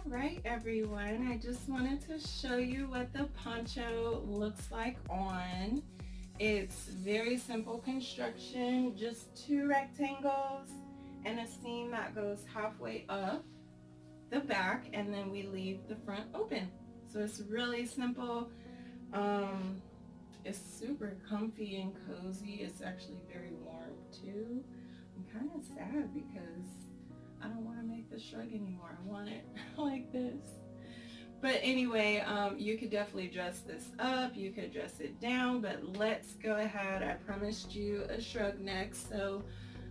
Alright everyone, I just wanted to show you what the poncho looks like on. It's very simple construction, just two rectangles and a seam that goes halfway up the back, and then we leave the front open. So it's really simple. It's super comfy and cozy. It's actually very warm too. I'm kind of sad because I don't want to make the shrug anymore. I want it like this. But anyway, you could definitely dress this up. You could dress it down, but let's go ahead. I promised you a shrug next, so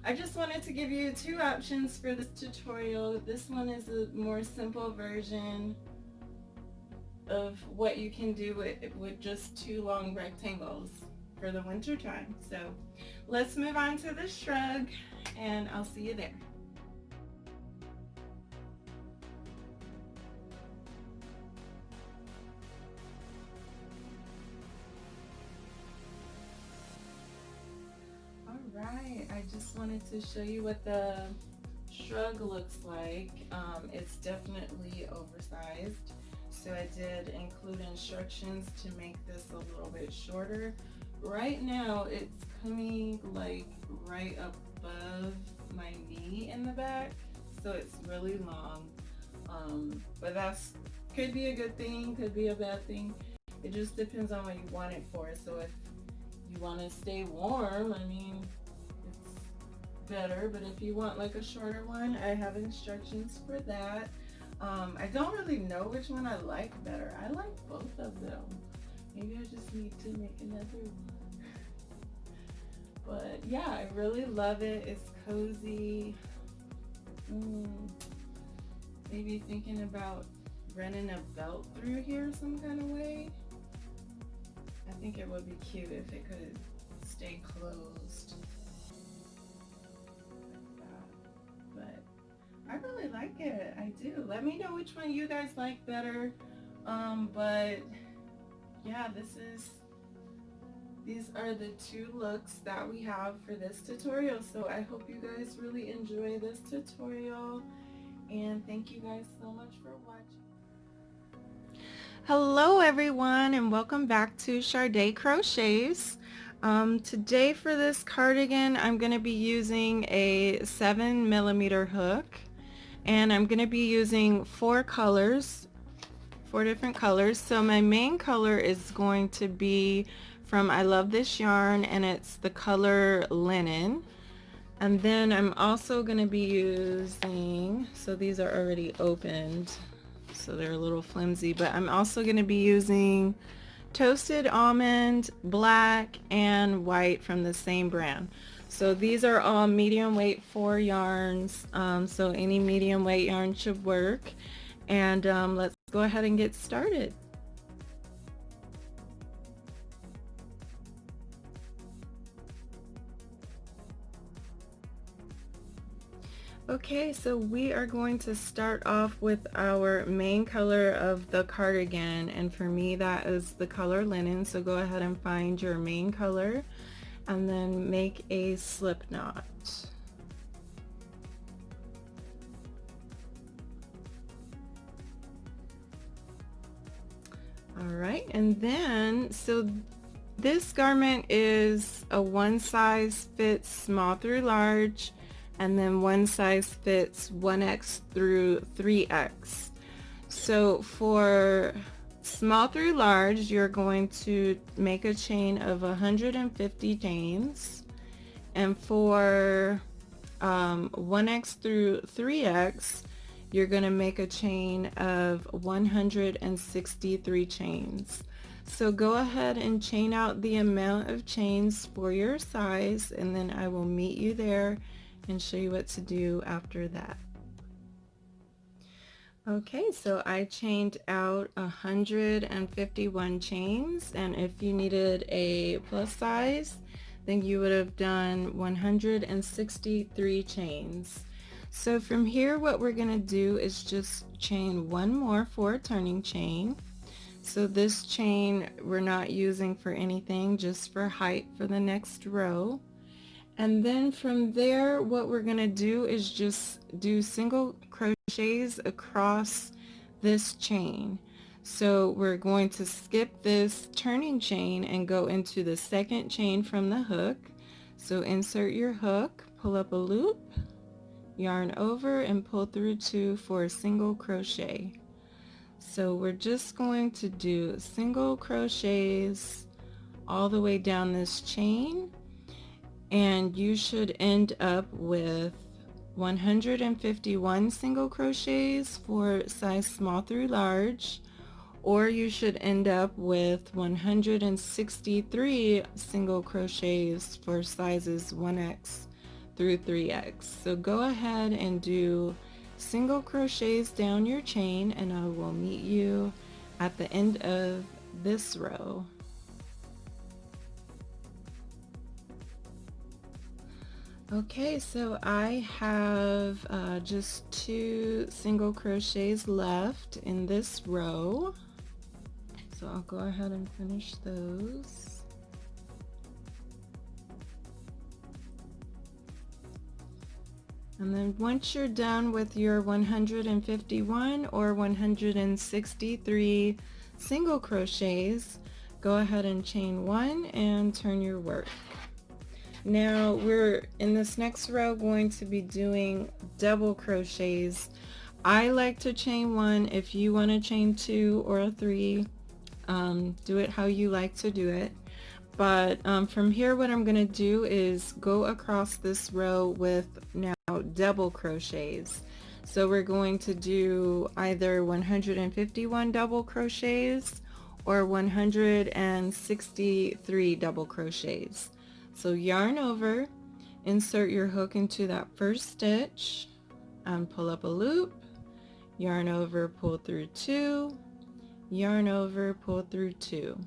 I just wanted to give you two options for this tutorial. This one is a more simple version of what you can do with just two long rectangles for the winter time. So let's move on to the shrug and I'll see you there. Alright, I just wanted to show you what the shrug looks like. It's definitely oversized. So I did include instructions to make this a little bit shorter. Right now it's coming like right above my knee in the back, so it's really long. But that's could be a good thing, could be a bad thing. It just depends on what you want it for. So if you want to stay warm, I mean, it's better. But if you want like a shorter one, I have instructions for that. I don't really know which one I like better. I like both of them. Maybe I just need to make another one. But yeah, I really love it. It's cozy. Maybe thinking about running a belt through here some kind of way. I think it would be cute if it could stay closed. But I really like it. I do. Let me know which one you guys like better. But yeah, these are the two looks that we have for this tutorial. So I hope you guys really enjoy this tutorial, and thank you guys so much for watching. Hello everyone, and welcome back to Sade Crochets. Today for this cardigan I'm going to be using a 7mm hook, and I'm going to be using four different colors. So my main color is going to be from I Love This Yarn, and it's the color Linen. And then I'm also going to be using, so these are already opened, so they're a little flimsy, but I'm also going to be using Toasted Almond, Black, and White from the same brand. So these are all medium weight 4 yarns, so any medium weight yarn should work. And let's go ahead and get started. Okay, so we are going to start off with our main color of the cardigan, and for me that is the color Linen. So go ahead and find your main color and then make a slip knot. Alright, and then so this garment is a one size fits small through large, and then one size fits 1X through 3X. So for small through large, you're going to make a chain of 150 chains, and for 1X through 3X, you're going to make a chain of 163 chains. So go ahead and chain out the amount of chains for your size, and then I will meet you there and show you what to do after that. Okay, so I chained out 151 chains, and if you needed a plus size, then you would have done 163 chains. So from here, what we're going to do is just chain one more for a turning chain. So this chain we're not using for anything, just for height for the next row. And then from there, what we're going to do is just do single crochets across this chain. So we're going to skip this turning chain and go into the second chain from the hook. So insert your hook, pull up a loop, yarn over and pull through 2 for a single crochet. So we're just going to do single crochets all the way down this chain, and you should end up with 151 single crochets for size small through large, or you should end up with 163 single crochets for sizes 1x through 3x. So go ahead and do single crochets down your chain, and I will meet you at the end of this row. Okay, so I have just 2 single crochets left in this row. So I'll go ahead and finish those. And then once you're done with your 151 or 163 single crochets, go ahead and chain 1 and turn your work. Now we're in this next row going to be doing double crochets. I like to chain 1. If you want to chain 2 or 3, do it how you like to do it. But from here, what I'm going to do is go across this row with now double crochets. So we're going to do either 151 double crochets or 163 double crochets. So yarn over, insert your hook into that first stitch, and pull up a loop, yarn over, pull through 2, yarn over, pull through 2,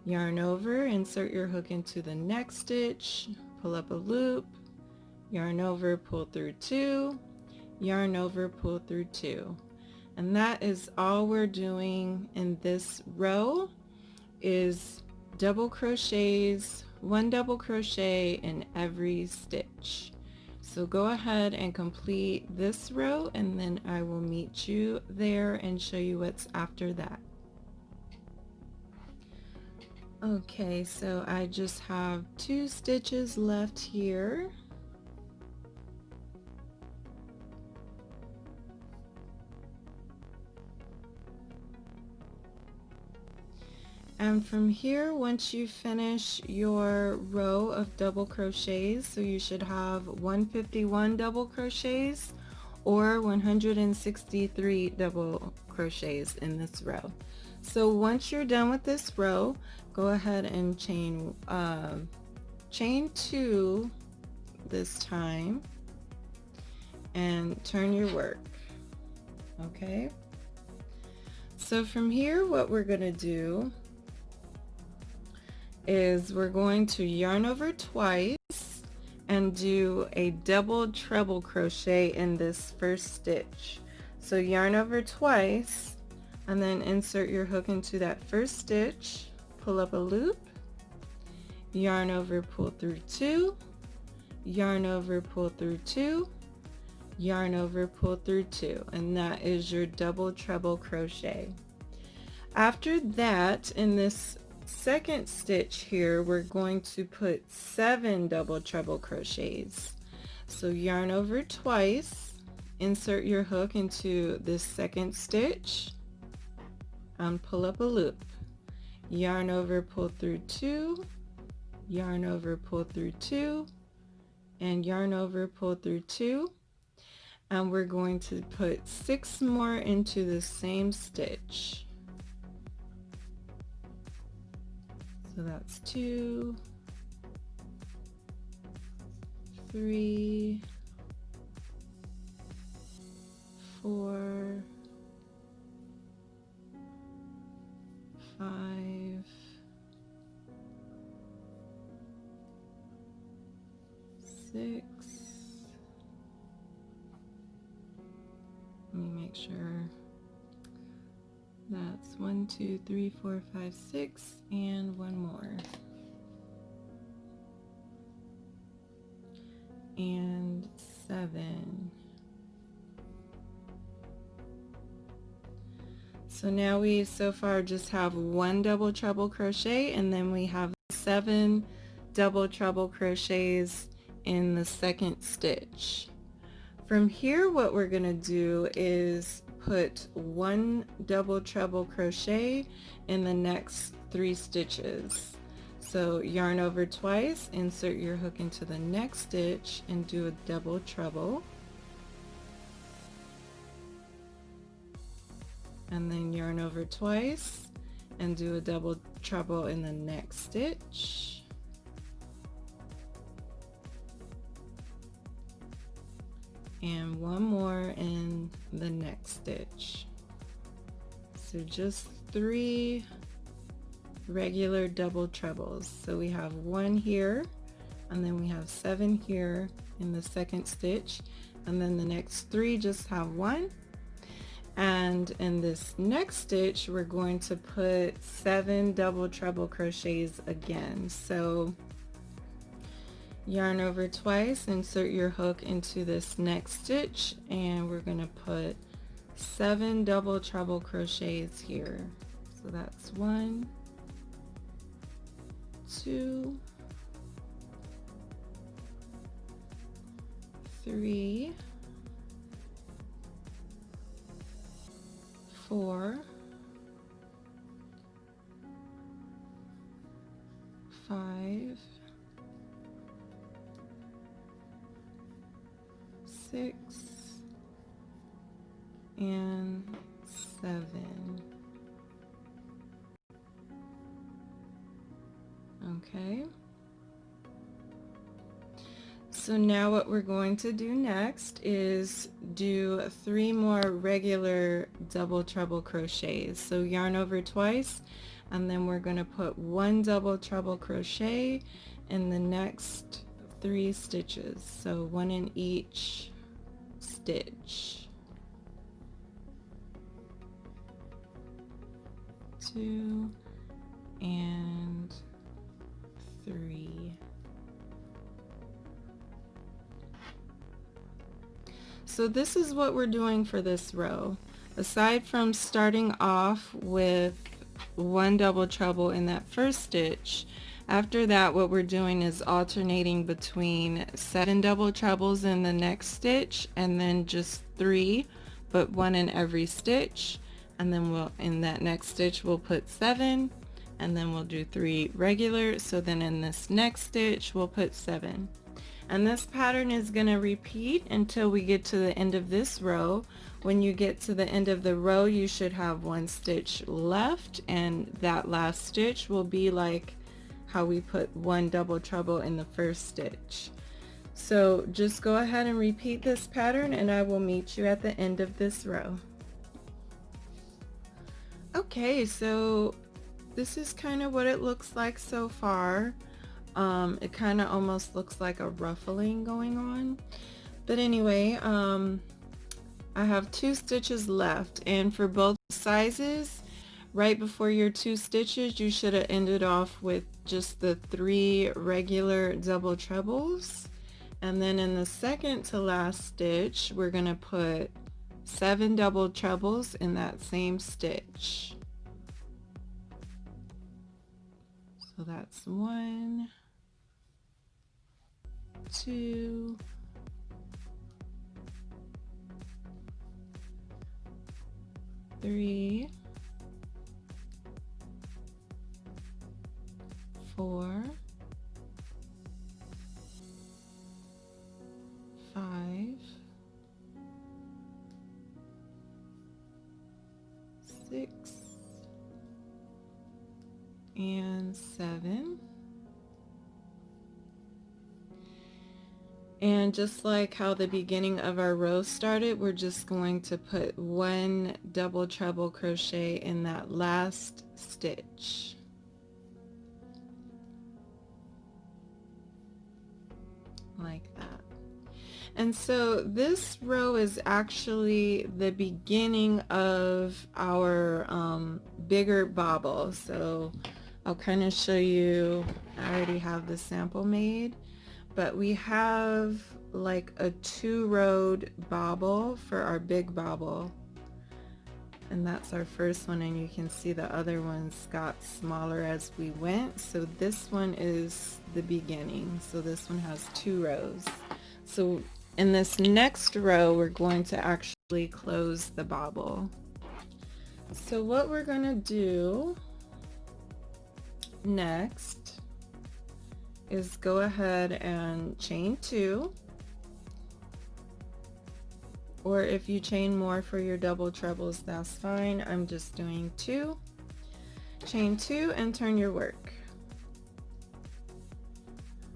yarn over, insert your hook into the next stitch, pull up a loop, yarn over, pull through 2, yarn over, pull through 2. And that is all we're doing in this row, is double crochets, 1 double crochet in every stitch. So go ahead and complete this row, and then I will meet you there and show you what's after that. Okay, so I just have 2 stitches left here. And from here, once you finish your row of double crochets, so you should have 151 double crochets or 163 double crochets in this row. So once you're done with this row, go ahead and chain 2 this time and turn your work. Okay, so from here, what we're going to do is we're going to yarn over twice and do a double treble crochet in this first stitch. So yarn over twice and then insert your hook into that first stitch, pull up a loop, yarn over, pull through 2, yarn over, pull through 2, yarn over, pull through 2, and that is your double treble crochet. After that, in this second stitch here, we're going to put 7 double treble crochets. So yarn over twice, insert your hook into this second stitch, and pull up a loop, yarn over, pull through 2, yarn over, pull through 2, and yarn over, pull through 2, and we're going to put 6 more into the same stitch. So that's 2, 3, 4, 5, 6. Let me make sure. That's 1, 2, 3, 4, 5, 6, and 1 more. And 7. So now we so far just have one double treble crochet, and then we have 7 double treble crochets in the second stitch. From here, what we're going to do is put 1 double treble crochet in the next 3 stitches. So yarn over twice, insert your hook into the next stitch and do a double treble, and then yarn over twice and do a double treble in the next stitch, and one more in the next stitch. So just 3 regular double trebles. So we have 1 here, and then we have 7 here in the second stitch, and then the next 3 just have 1. And in this next stitch we're going to put 7 double treble crochets again. So yarn over twice, insert your hook into this next stitch, and we're going to put 7 double treble crochets here. So that's 1, 2, 3, 4, 5, 6, and 7. Okay. So now what we're going to do next is do 3 more regular double treble crochets. So yarn over twice, and then we're going to put 1 double treble crochet in the next 3 stitches. So 1 in each stitch. 2 and 3. So this is what we're doing for this row. Aside from starting off with 1 double treble in that first stitch, after that what we're doing is alternating between 7 double trebles in the next stitch, and then just 3, but 1 in every stitch, and then we'll in that next stitch we'll put 7, and then we'll do 3 regular. So then in this next stitch we'll put 7. And this pattern is going to repeat until we get to the end of this row. When you get to the end of the row, you should have 1 stitch left, and that last stitch will be like how we put 1 double treble in the first stitch. So just go ahead and repeat this pattern, and I will meet you at the end of this row. Okay, so this is kind of what it looks like so far. It kind of almost looks like a ruffling going on, but anyway, I have 2 stitches left, and for both sizes, right before your 2 stitches you should have ended off with just the 3 regular double trebles, and then in the second to last stitch we're gonna put 7 double trebles in that same stitch. So that's 1, 2, 3, 4, 5, 6, and 7. And just like how the beginning of our row started, we're just going to put 1 double treble crochet in that last stitch. Like that. And so this row is actually the beginning of our bigger bobble. So I'll kind of show you. I already have the sample made, but we have like a 2-rowed bobble for our big bobble. and that's our first one, and you can see the other ones got smaller as we went. So this one is the beginning, so this one has 2 rows. So in this next row we're going to actually close the bobble. So what we're going to do next is go ahead and chain 2, or if you chain more for your double trebles, that's fine. I'm just doing 2. Chain 2 and turn your work.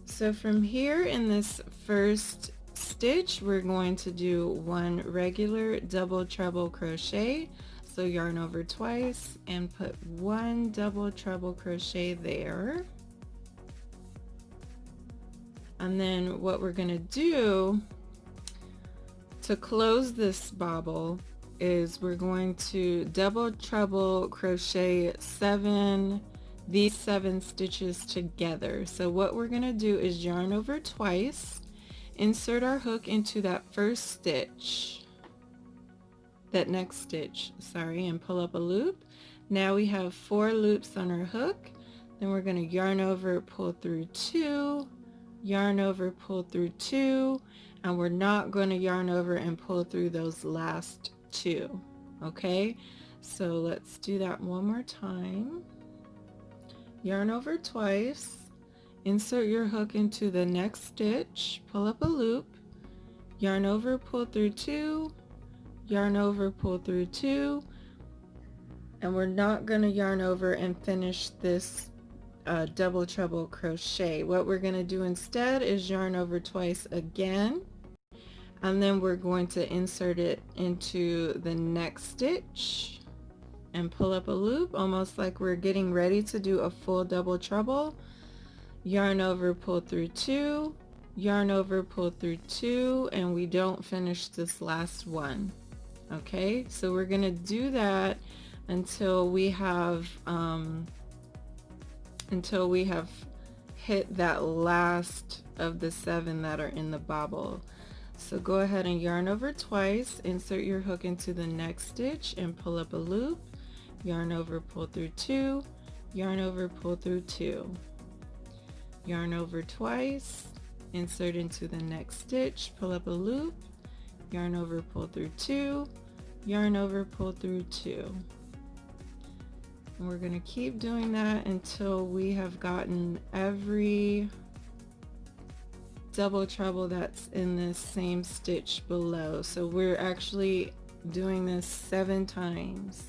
So from here in this first stitch, we're going to do 1 regular double treble crochet. So yarn over twice and put 1 double treble crochet there. And then what we're going to do to close this bobble is we're going to double treble crochet these 7 stitches together. So what we're going to do is yarn over twice, insert our hook into that first stitch, that next stitch, sorry, and pull up a loop. Now we have 4 loops on our hook. Then we're going to yarn over, pull through 2, yarn over, pull through 2, and we're not going to yarn over and pull through those last 2. Okay, so let's do that one more time. Yarn over twice, insert your hook into the next stitch, pull up a loop, yarn over, pull through 2, yarn over, pull through 2, and we're not going to yarn over and finish this double treble crochet. What we're going to do instead is yarn over twice again, and then we're going to insert it into the next stitch and pull up a loop, almost like we're getting ready to do a full double treble. Yarn over, pull through 2, yarn over, pull through 2, and we don't finish this last one. Okay, so we're going to do that until we have hit that last of the 7 that are in the bobble. So go ahead and yarn over twice, insert your hook into the next stitch and pull up a loop, yarn over, pull through 2, yarn over, pull through 2, yarn over twice, insert into the next stitch, pull up a loop, yarn over, pull through 2, yarn over, pull through 2. And we're going to keep doing that until we have gotten every double treble that's in this same stitch below. So we're actually doing this 7 times.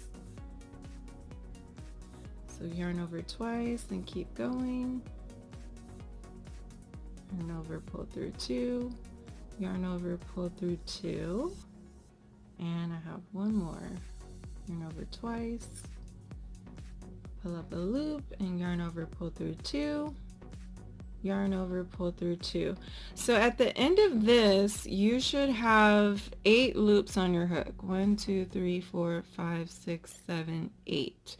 So yarn over twice and keep going. Yarn over, pull through 2, yarn over, pull through 2, and I have one more. Yarn over twice, pull up a loop, and yarn over, pull through 2, yarn over, pull through 2. So at the end of this, you should have 8 loops on your hook. 1, 2, 3, 4, 5, 6, 7, 8.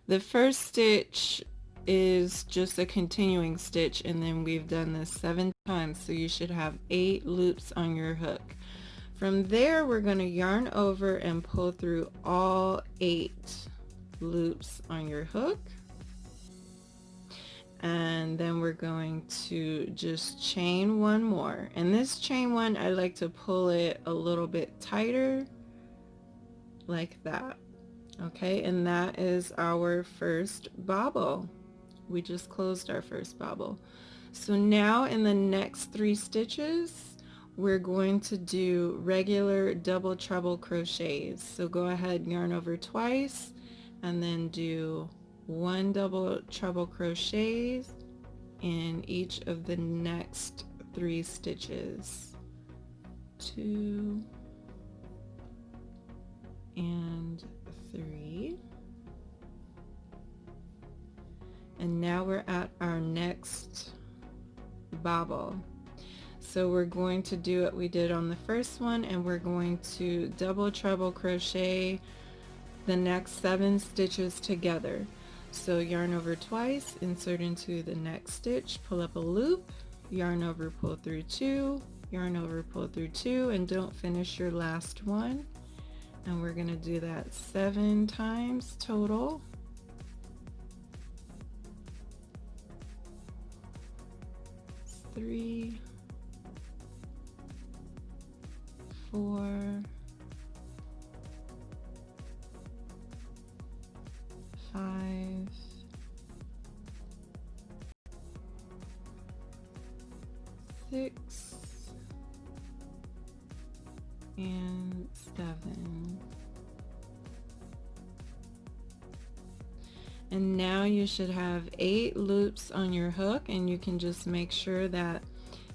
The first stitch is just a continuing stitch, and then we've done this 7 times, so you should have 8 loops on your hook. From there, we're going to yarn over and pull through all 8 loops on your hook, and then we're going to just chain one more. And this chain one, I like to pull it a little bit tighter like that. Okay, and that is our first bobble. We just closed our first bobble. So now in the next 3 stitches, we're going to do regular double treble crochets. So go ahead, yarn over twice, and then do 1 double treble crochets in each of the next 3 stitches. 2 and 3. And now we're at our next bobble. So we're going to do what we did on the first one, and we're going to double treble crochet the next 7 stitches together. So yarn over twice, insert into the next stitch, pull up a loop, yarn over, pull through 2, yarn over, pull through 2, and don't finish your last one. And we're going to do that 7 times total. 3, 4, 5, 6, and 7. And now you should have 8 loops on your hook, and you can just make sure that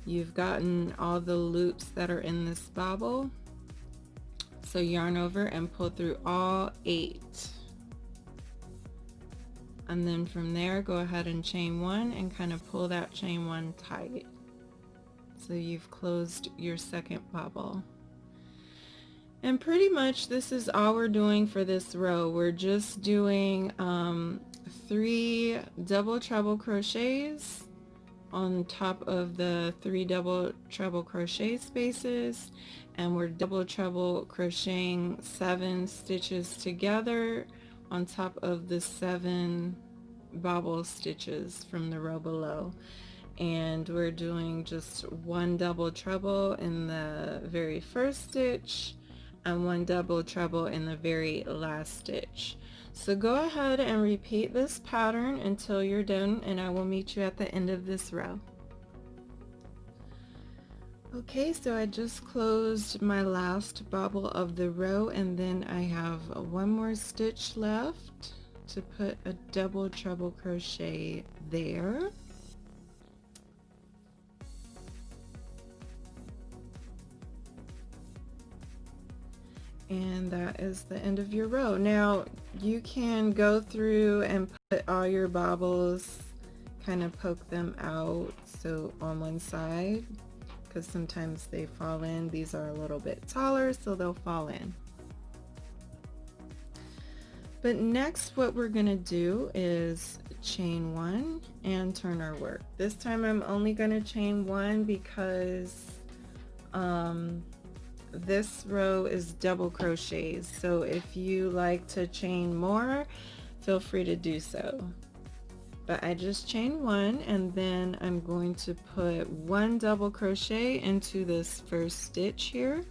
you've gotten all the loops that are in this bobble. So yarn over and pull through all 8. And then from there, go ahead and chain 1 and kind of pull that chain 1 tight. So you've closed your second bobble. And pretty much this is all we're doing for this row. We're just doing 3 double treble crochets on top of the 3 double treble crochet spaces, and we're double treble crocheting 7 stitches together on top of the 7 bobble stitches from the row below. And we're doing just 1 double treble in the very first stitch and 1 double treble in the very last stitch. So go ahead and repeat this pattern until you're done, and I will meet you at the end of this row. Okay, so I just closed my last bobble of the row, and then I have 1 more stitch left to put a double treble crochet there. And that is the end of your row. Now you can go through and put all your bobbles, kind of poke them out so on one side, because sometimes they fall in. These are a little bit taller, so they'll fall in. But next what we're going to do is chain 1 and turn our work. This time I'm only going to chain 1 because this row is double crochets, so if you like to chain more, feel free to do so. But I just chain 1, and then I'm going to put 1 double crochet into this first stitch here.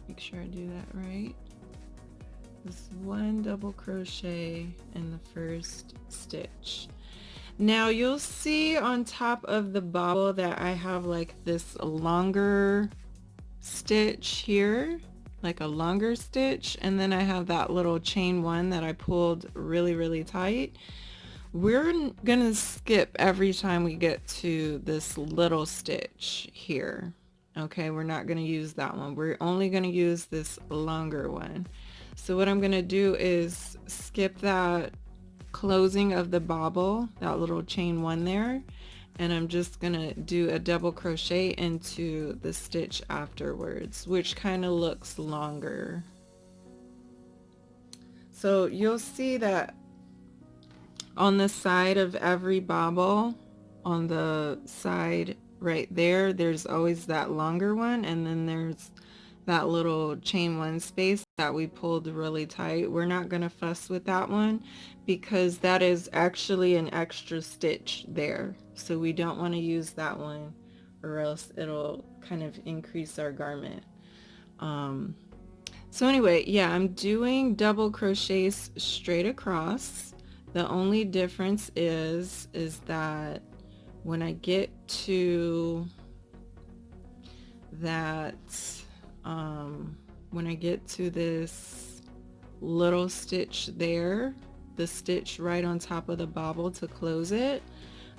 Make sure I do that right. This 1 double crochet in the first stitch. Now you'll see on top of the bobble that I have like this longer stitch here, like a longer stitch, and then I have that little chain 1 that I pulled really tight. We're gonna skip every time we get to this little stitch here. Okay, we're not gonna use that one. We're only gonna use this longer one. So what I'm gonna do is skip that closing of the bobble, that little chain 1 there, and I'm just gonna do a double crochet into the stitch afterwards, which kind of looks longer. So you'll see that on the side of every bobble, on the side right there, there's always that longer one, and then there's that little chain 1 space that we pulled really tight. We're not going to fuss with that one because that is actually an extra stitch there, so we don't want to use that one or else it'll kind of increase our garment. So anyway, yeah, I'm doing double crochets straight across. The only difference is that when I get to that when I get to this little stitch there, the stitch right on top of the bobble to close it,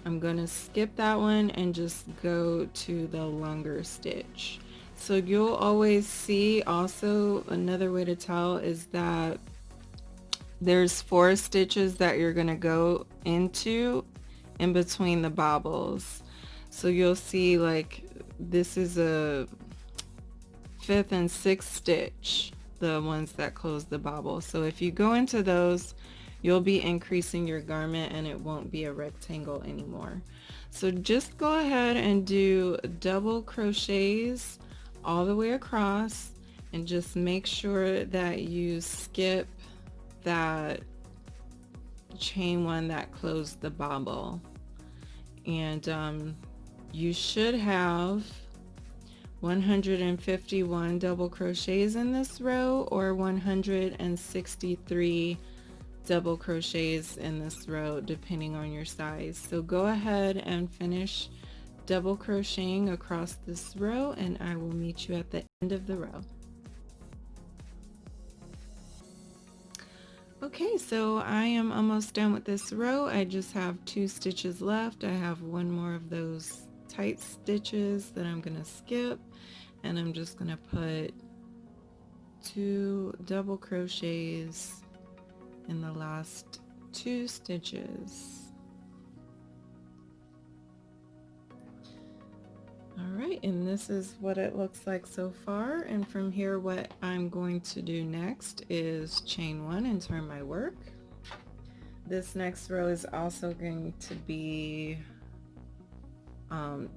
I'm going to skip that one and just go to the longer stitch. So you'll always see, also another way to tell is that there's 4 stitches that you're going to go into in between the bobbles. So you'll see like this is a 5th and 6th stitch, the ones that close the bobble. So if you go into those, you'll be increasing your garment and it won't be a rectangle anymore. So just go ahead and do double crochets all the way across, and just make sure that you skip that chain one that closed the bobble. And you should have 151 double crochets in this row, or 163 double crochets in this row, depending on your size. So go ahead and finish double crocheting across this row, and I will meet you at the end of the row. Okay, so I am almost done with this row. I just have 2 stitches left. I have one more of those tight stitches that I'm going to skip, and I'm just going to put 2 double crochets in the last 2 stitches. Alright, and this is what it looks like so far, and from here what I'm going to do next is chain 1 and turn my work. This next row is also going to be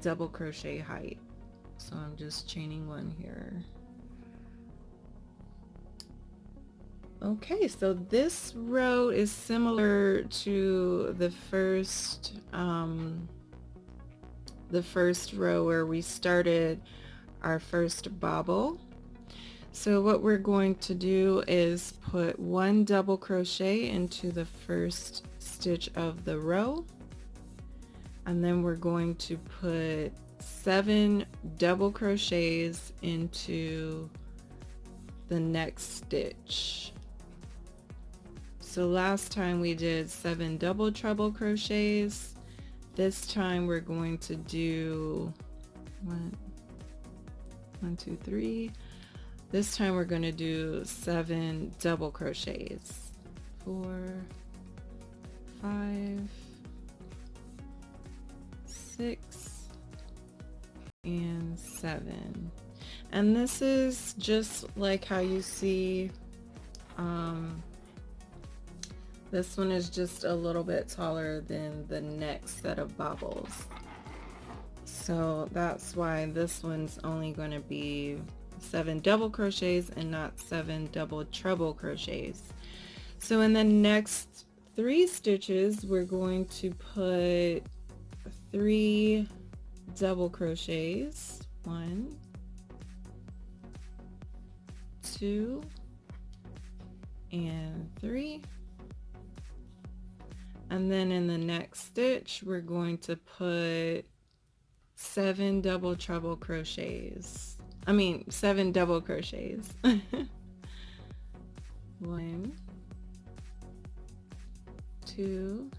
double crochet height, so I'm just chaining 1 here. Okay, so this row is similar to the first row where we started our first bobble. So what we're going to do is put 1 double crochet into the first stitch of the row, and then we're going to put 7 double crochets into the next stitch. So last time we did 7 double treble crochets. This time we're going to do 1, 2, 3. This time we're going to do 7 double crochets. 4, 5, 6, and 7. And this is just like how you see this one is just a little bit taller than the next set of bobbles. So that's why this one's only going to be 7 double crochets and not 7 double treble crochets. So in the next 3 stitches, we're going to put 3 double crochets. 1, 2, and 3. And then in the next stitch, we're going to put 7 double treble crochets. 7 double crochets. 1, 2,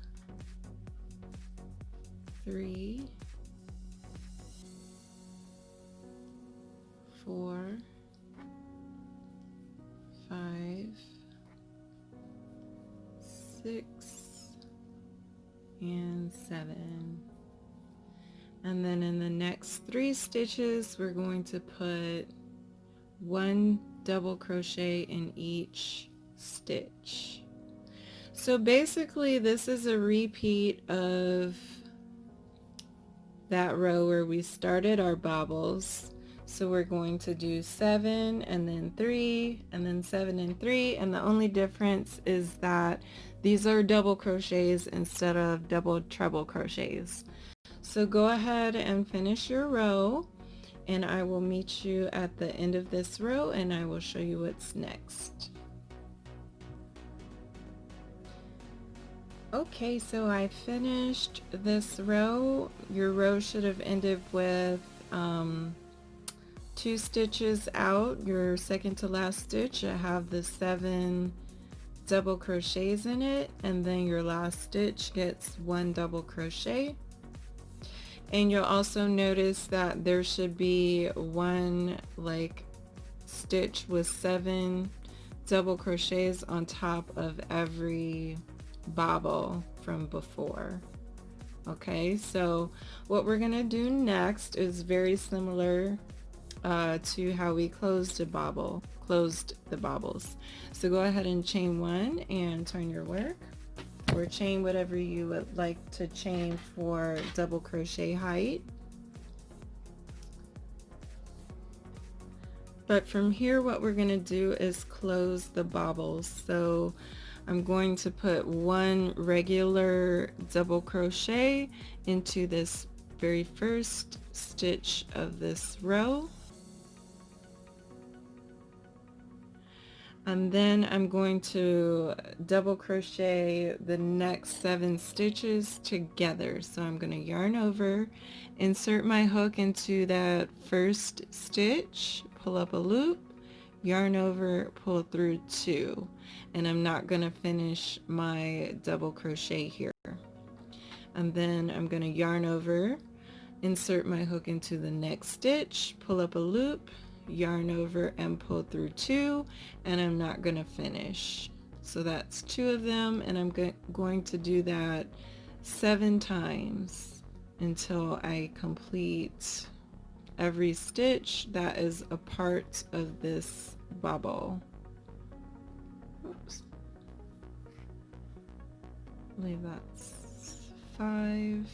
3, 4, 5, 6, and 7. And then in the next 3 stitches, we're going to put 1 double crochet in each stitch. So basically this is a repeat of that row where we started our bobbles. So we're going to do 7 and then 3 and then 7 and 3, and the only difference is that these are double crochets instead of double treble crochets. So go ahead and finish your row, and I will meet you at the end of this row and I will show you what's next. Okay, so I finished this row. Your row should have ended with 2 stitches out, your second to last stitch. I have the 7 double crochets in it, and then your last stitch gets 1 double crochet. And you'll also notice that there should be 1 stitch with 7 double crochets on top of every bobble from before. Okay, so what we're gonna do next is very similar to how we closed the bobbles. So go ahead and chain 1 and turn your work, or chain whatever you would like to chain for double crochet height. But from here, what we're going to do is close the bobbles. So I'm going to put one regular double crochet into this very first stitch of this row. And then I'm going to double crochet the next 7 stitches together. So I'm going to yarn over, insert my hook into that first stitch, pull up a loop, yarn over, pull through 2, and I'm not going to finish my double crochet here. And then I'm going to yarn over, insert my hook into the next stitch, pull up a loop, yarn over and pull through 2, and I'm not going to finish. So that's 2 of them, and I'm going to do that 7 times until I complete every stitch that is a part of this bobble. Oops. I believe that's 5,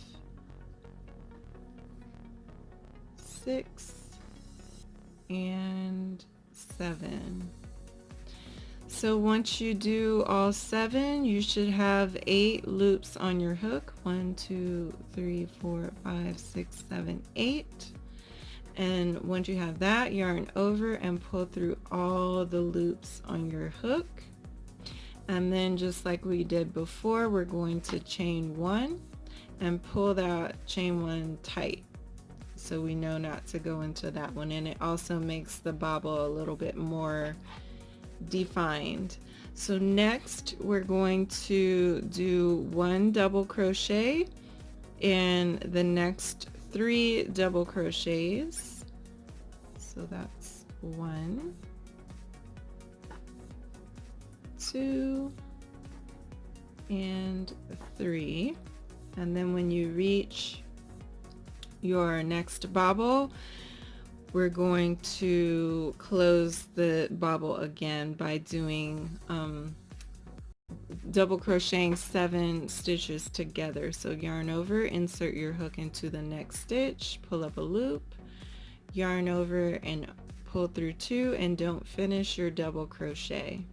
6, and 7. So once you do all 7, you should have 8 loops on your hook. 1, 2, 3, 4, 5, 6, 7, 8. And once you have that, yarn over and pull through all the loops on your hook. And then just like we did before, we're going to chain 1 and pull that chain 1 tight, so we know not to go into that one, and it also makes the bobble a little bit more defined. So next we're going to do 1 double crochet in the next 3 double crochets. So that's 1, 2, and 3. And then when you reach your next bobble, we're going to close the bobble again by doing double crocheting 7 stitches together. So yarn over, insert your hook into the next stitch, pull up a loop, yarn over and pull through 2, and don't finish your double crochet.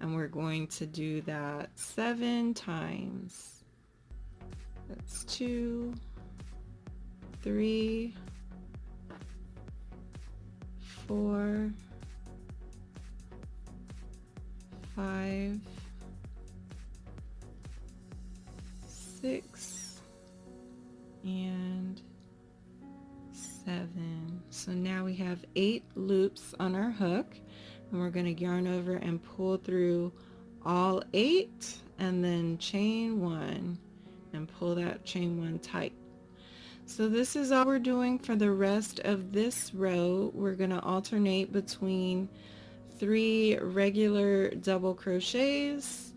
And we're going to do that 7 times. That's 2, 3, 4, 5, 6, and 7. So now we have 8 loops on our hook, and we're going to yarn over and pull through all 8, and then chain 1 and pull that chain 1 tight. So this is all we're doing for the rest of this row. We're going to alternate between 3 regular double crochets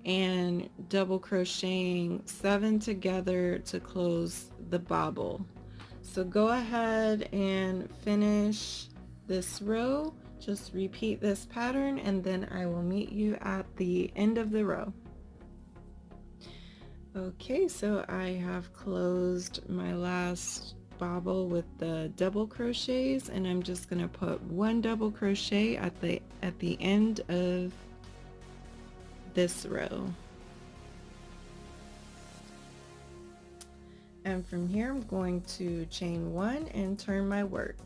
and double crocheting 7 together to close the bobble. So go ahead and finish this row. Just repeat this pattern, and then I will meet you at the end of the row. Okay, so I have closed my last bobble with the double crochets, and I'm just going to put 1 double crochet at the end of this row. And from here I'm going to chain 1 and turn my work.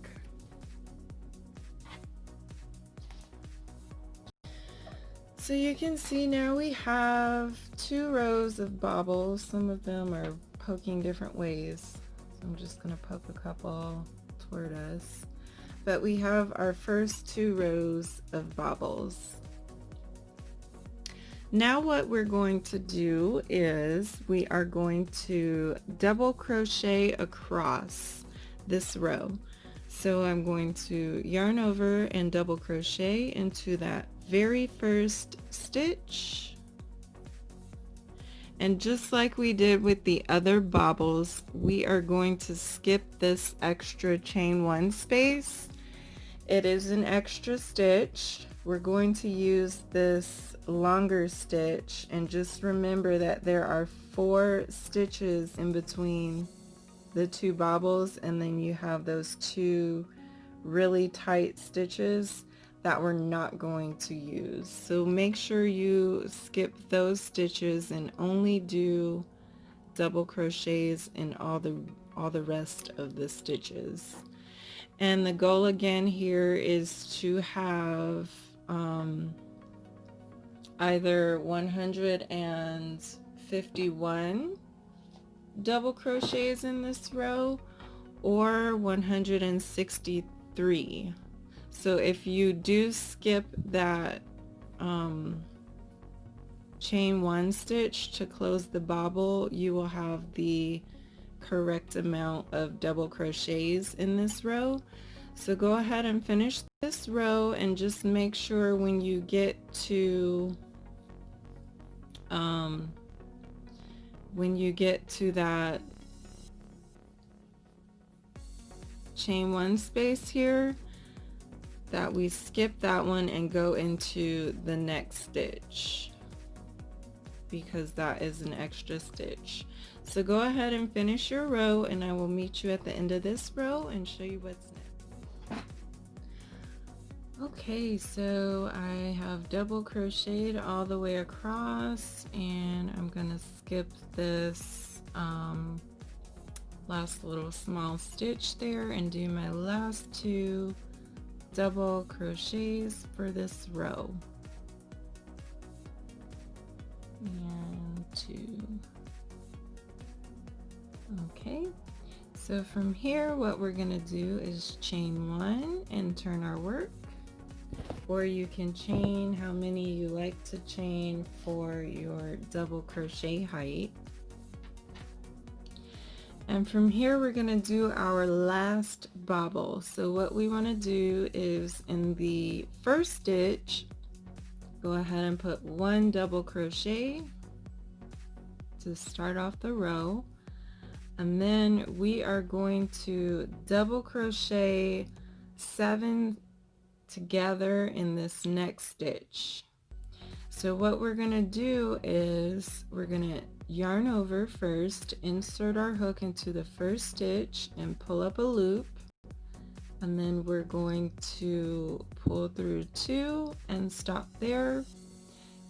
So you can see now we have 2 rows of bobbles. Some of them are poking different ways. So I'm just going to poke a couple toward us. But we have our first 2 rows of bobbles. Now what we're going to do is we are going to double crochet across this row. So I'm going to yarn over and double crochet into that very first stitch, and just like we did with the other bobbles, we are going to skip this extra chain 1 space. It is an extra stitch. We're going to use this longer stitch, and just remember that there are 4 stitches in between the 2 bobbles, and then you have those 2 really tight stitches that we're not going to use. So make sure you skip those stitches and only do double crochets in all the rest of the stitches. And the goal again here is to have either 151 double crochets in this row or 163. So if you do skip that chain one stitch to close the bobble, you will have the correct amount of double crochets in this row. So go ahead and finish this row and just make sure when you get to that chain one space here, that we skip that one and go into the next stitch, because that is an extra stitch. So go ahead and finish your row, and I will meet you at the end of this row and show you what's next. Okay, so I have double crocheted all the way across, and I'm gonna skip this last little small stitch there and do my last 2 double crochets for this row. And 2. Okay, so from here what we're gonna do is chain 1 and turn our work, or you can chain how many you like to chain for your double crochet height. And from here we're going to do our last bobble. So what we want to do is in the first stitch, go ahead and put 1 double crochet to start off the row, and then we are going to double crochet 7 together in this next stitch. So what we're going to do is we're going to yarn over first, insert our hook into the first stitch and pull up a loop, and then we're going to pull through 2 and stop there,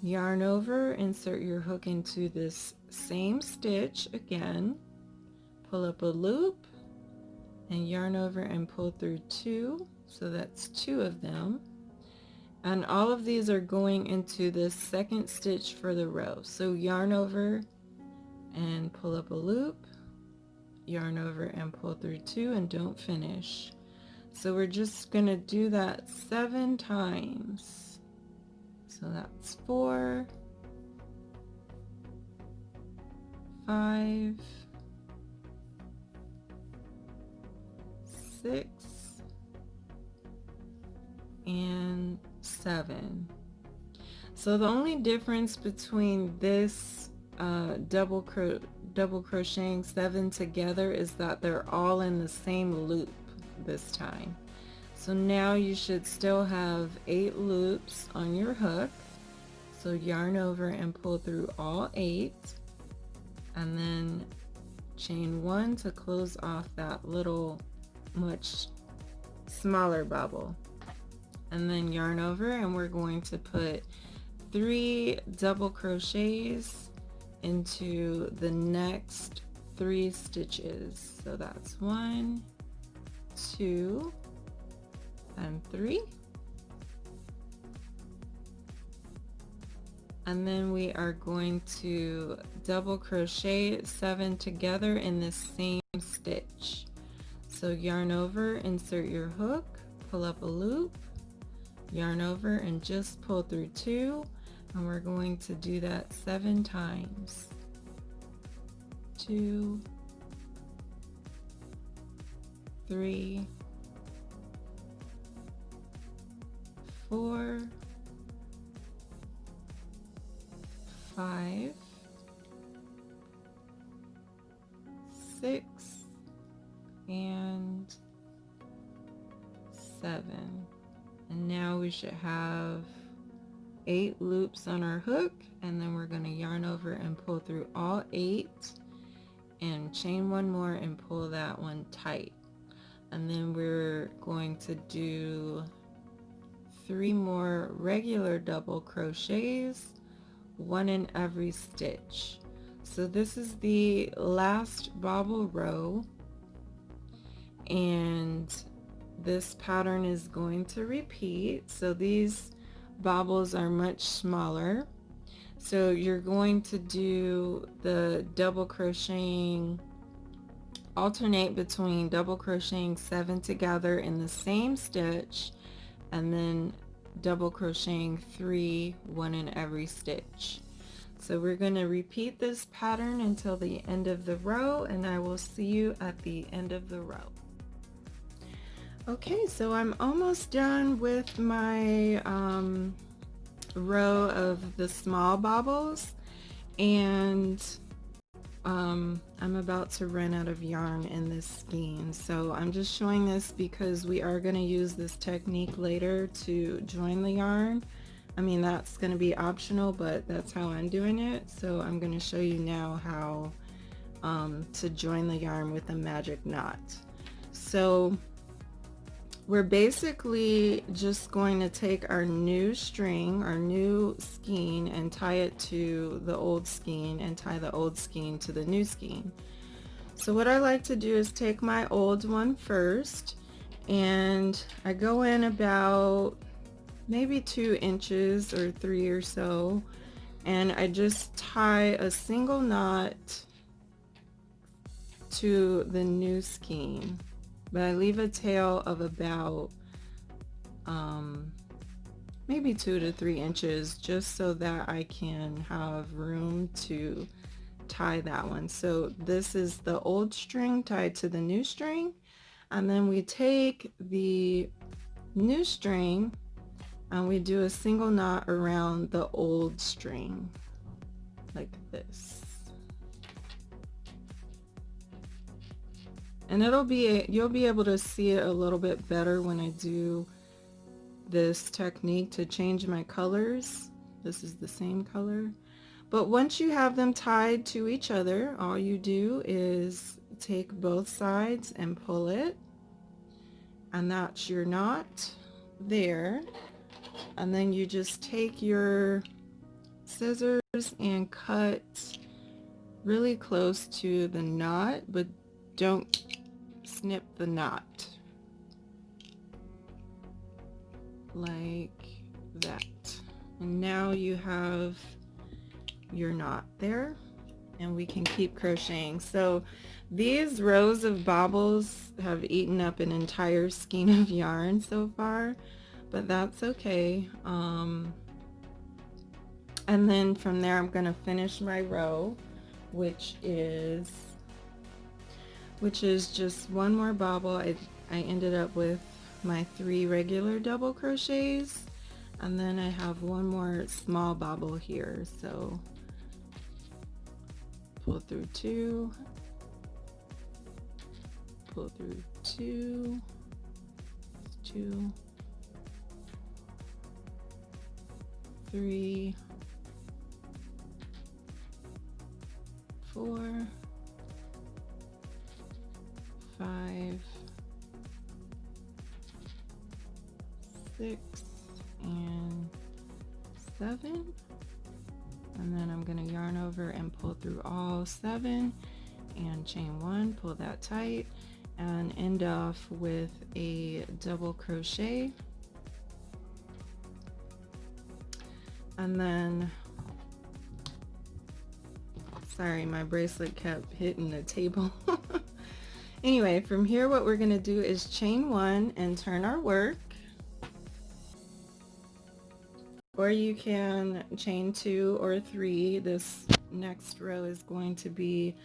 yarn over, insert your hook into this same stitch again, pull up a loop and yarn over and pull through 2, so that's 2 of them. And all of these are going into this second stitch for the row. So yarn over and pull up a loop, yarn over and pull through 2, and don't finish. So we're just going to do that 7 times. So that's 4, 5, 6, and 7. So the only difference between this double crocheting 7 together is that they're all in the same loop this time. So now you should still have 8 loops on your hook. So yarn over and pull through all 8, and then chain 1 to close off that little much smaller bobble, and then yarn over, and we're going to put 3 double crochets into the next 3 stitches. So that's 1, 2, and 3. And then we are going to double crochet 7 together in this same stitch. So yarn over, insert your hook, pull up a loop, yarn over and just pull through 2, and we're going to do that 7 times. 2, 3, 4, 5, 6, and 7. And now we should have 8 loops on our hook, and then we're going to yarn over and pull through all 8 and chain 1 more and pull that one tight. and then we're going to do 3 more regular double crochets, 1 in every stitch. So this is the last bobble row, and this pattern is going to repeat. So these bobbles are much smaller, so you're going to do the double crocheting, alternate between double crocheting 7 together in the same stitch, and then double crocheting 3, 1 in every stitch. So we're going to repeat this pattern until the end of the row, and I will see you at the end of the row. Okay, so I'm almost done with my row of the small bobbles, and I'm about to run out of yarn in this skein. So I'm just showing this because we are going to use this technique later to join the yarn. I mean, that's going to be optional, but that's how I'm doing it. So I'm going to show you now how to join the yarn with a magic knot. So we're basically just going to take our new string, our new skein, and tie it to the old skein, and tie the old skein to the new skein. So what I like to do is take my old one first, and I go in about maybe 2 inches or 3 or so, and I just tie a single knot to the new skein, but I leave a tail of about maybe 2 to 3 inches, just so that I can have room to tie that one. So this is the old string tied to the new string, and then we take the new string and we do a single knot around the old string like this. And you'll be able to see it a little bit better when I do this technique to change my colors. This is the same color. But once you have them tied to each other, all you do is take both sides and pull it, and that's your knot there. And then you just take your scissors and cut really close to the knot, but don't snip the knot, like that. And now you have your knot there, and we can keep crocheting. So these rows of bobbles have eaten up an entire skein of yarn so far, but that's okay. And then from there I'm going to finish my row, which is just 1 more bobble. I ended up with my 3 regular double crochets, and then I have 1 more small bobble here. So pull through 2, pull through 2, 2, 3, 4, 5, 6, and 7. And then I'm going to yarn over and pull through all 7 and chain 1, pull that tight, and end off with a double crochet. And then, sorry, my bracelet kept hitting the table. Anyway, from here what we're going to do is chain 1 and turn our work, or you can chain 2 or 3. This next row is going to be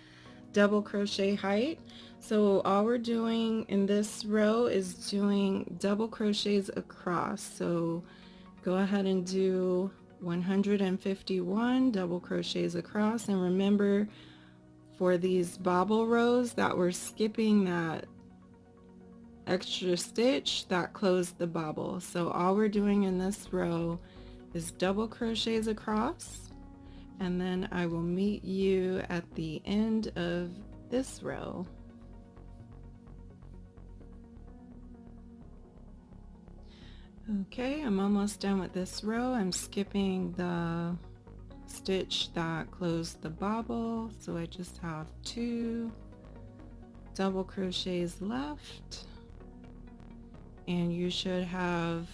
double crochet height. So all we're doing in this row is doing double crochets across. So go ahead and do 151 double crochets across, and remember, for these bobble rows that we're skipping that extra stitch that closed the bobble. So all we're doing in this row is double crochets across, and then I will meet you at the end of this row. Okay, I'm almost done with this row. I'm skipping the stitch that closed the bobble, so I just have 2 double crochets left, and you should have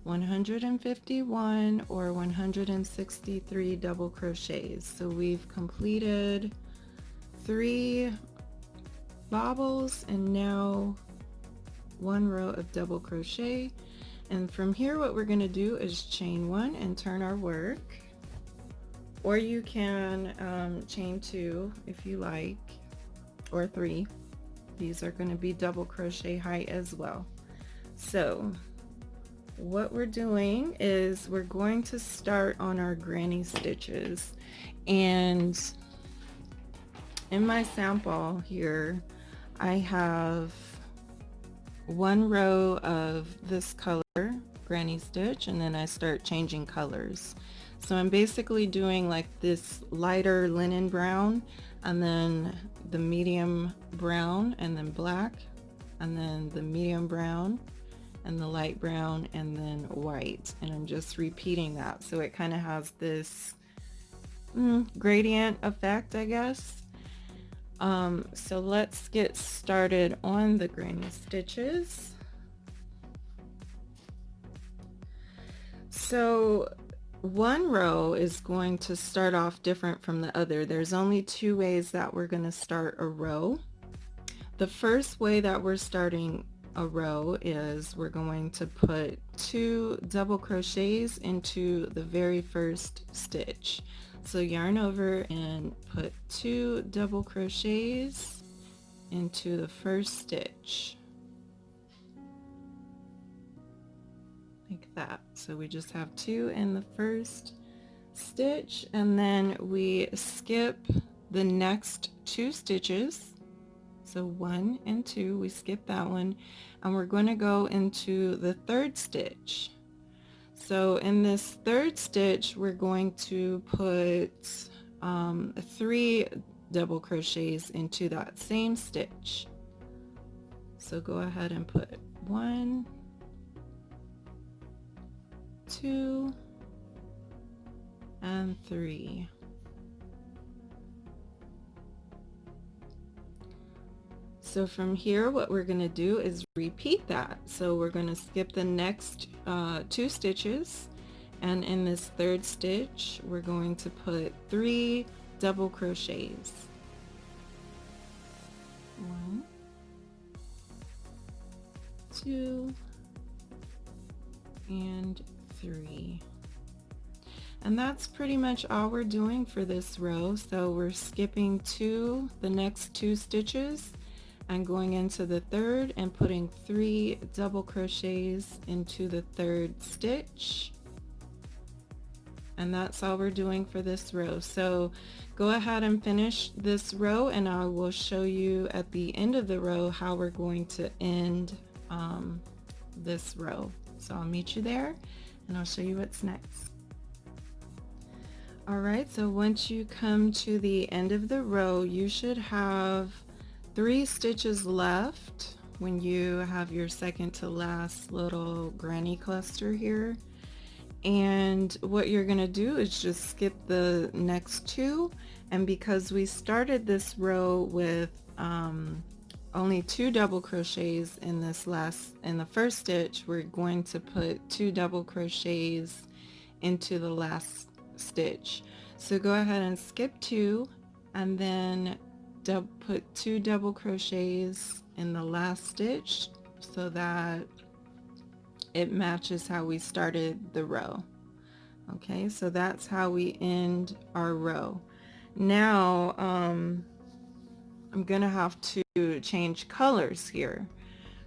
151 or 163 double crochets. So we've completed 3 bobbles and now 1 row of double crochet. And from here what we're going to do is chain 1 and turn our work, or you can chain 2 if you like, or 3. These are going to be double crochet height as well. So what we're doing is we're going to start on our granny stitches, and in my sample here I have 1 row of this color granny stitch, and then I start changing colors. So I'm basically doing like this lighter linen brown, and then the medium brown, and then black, and then the medium brown, and the light brown, and then white, and I'm just repeating that, so it kind of has this gradient effect, I guess. So let's get started on the granny stitches. So 1 row is going to start off different from the other. There's only 2 ways that we're going to start a row. The first way that we're starting a row is we're going to put 2 double crochets into the very first stitch. So yarn over and put 2 double crochets into the first stitch, like that. So we just have 2 in the first stitch, and then we skip the next 2 stitches. So 1 and 2, we skip that one, and we're going to go into the 3rd stitch. So in this 3rd stitch we're going to put 3 double crochets into that same stitch. So go ahead and put 1, 2, and 3. So from here what we're going to do is repeat that. So we're going to skip the next 2 stitches, and in this 3rd stitch we're going to put 3 double crochets. 1, 2, and 3. And that's pretty much all we're doing for this row. So we're skipping the next 2 stitches and going into the 3rd and putting 3 double crochets into the 3rd stitch. And that's all we're doing for this row. So go ahead and finish this row, and I will show you at the end of the row how we're going to end this row. So I'll meet you there and I'll show you what's next. Alright, so once you come to the end of the row, you should have 3 stitches left when you have your second to last little granny cluster here. And what you're going to do is just skip the next 2, and because we started this row with only 2 double crochets in the first stitch, we're going to put 2 double crochets into the last stitch. So go ahead and skip 2, and then put 2 double crochets in the last stitch so that it matches how we started the row. Okay, so that's how we end our row. Now I'm gonna have to change colors here.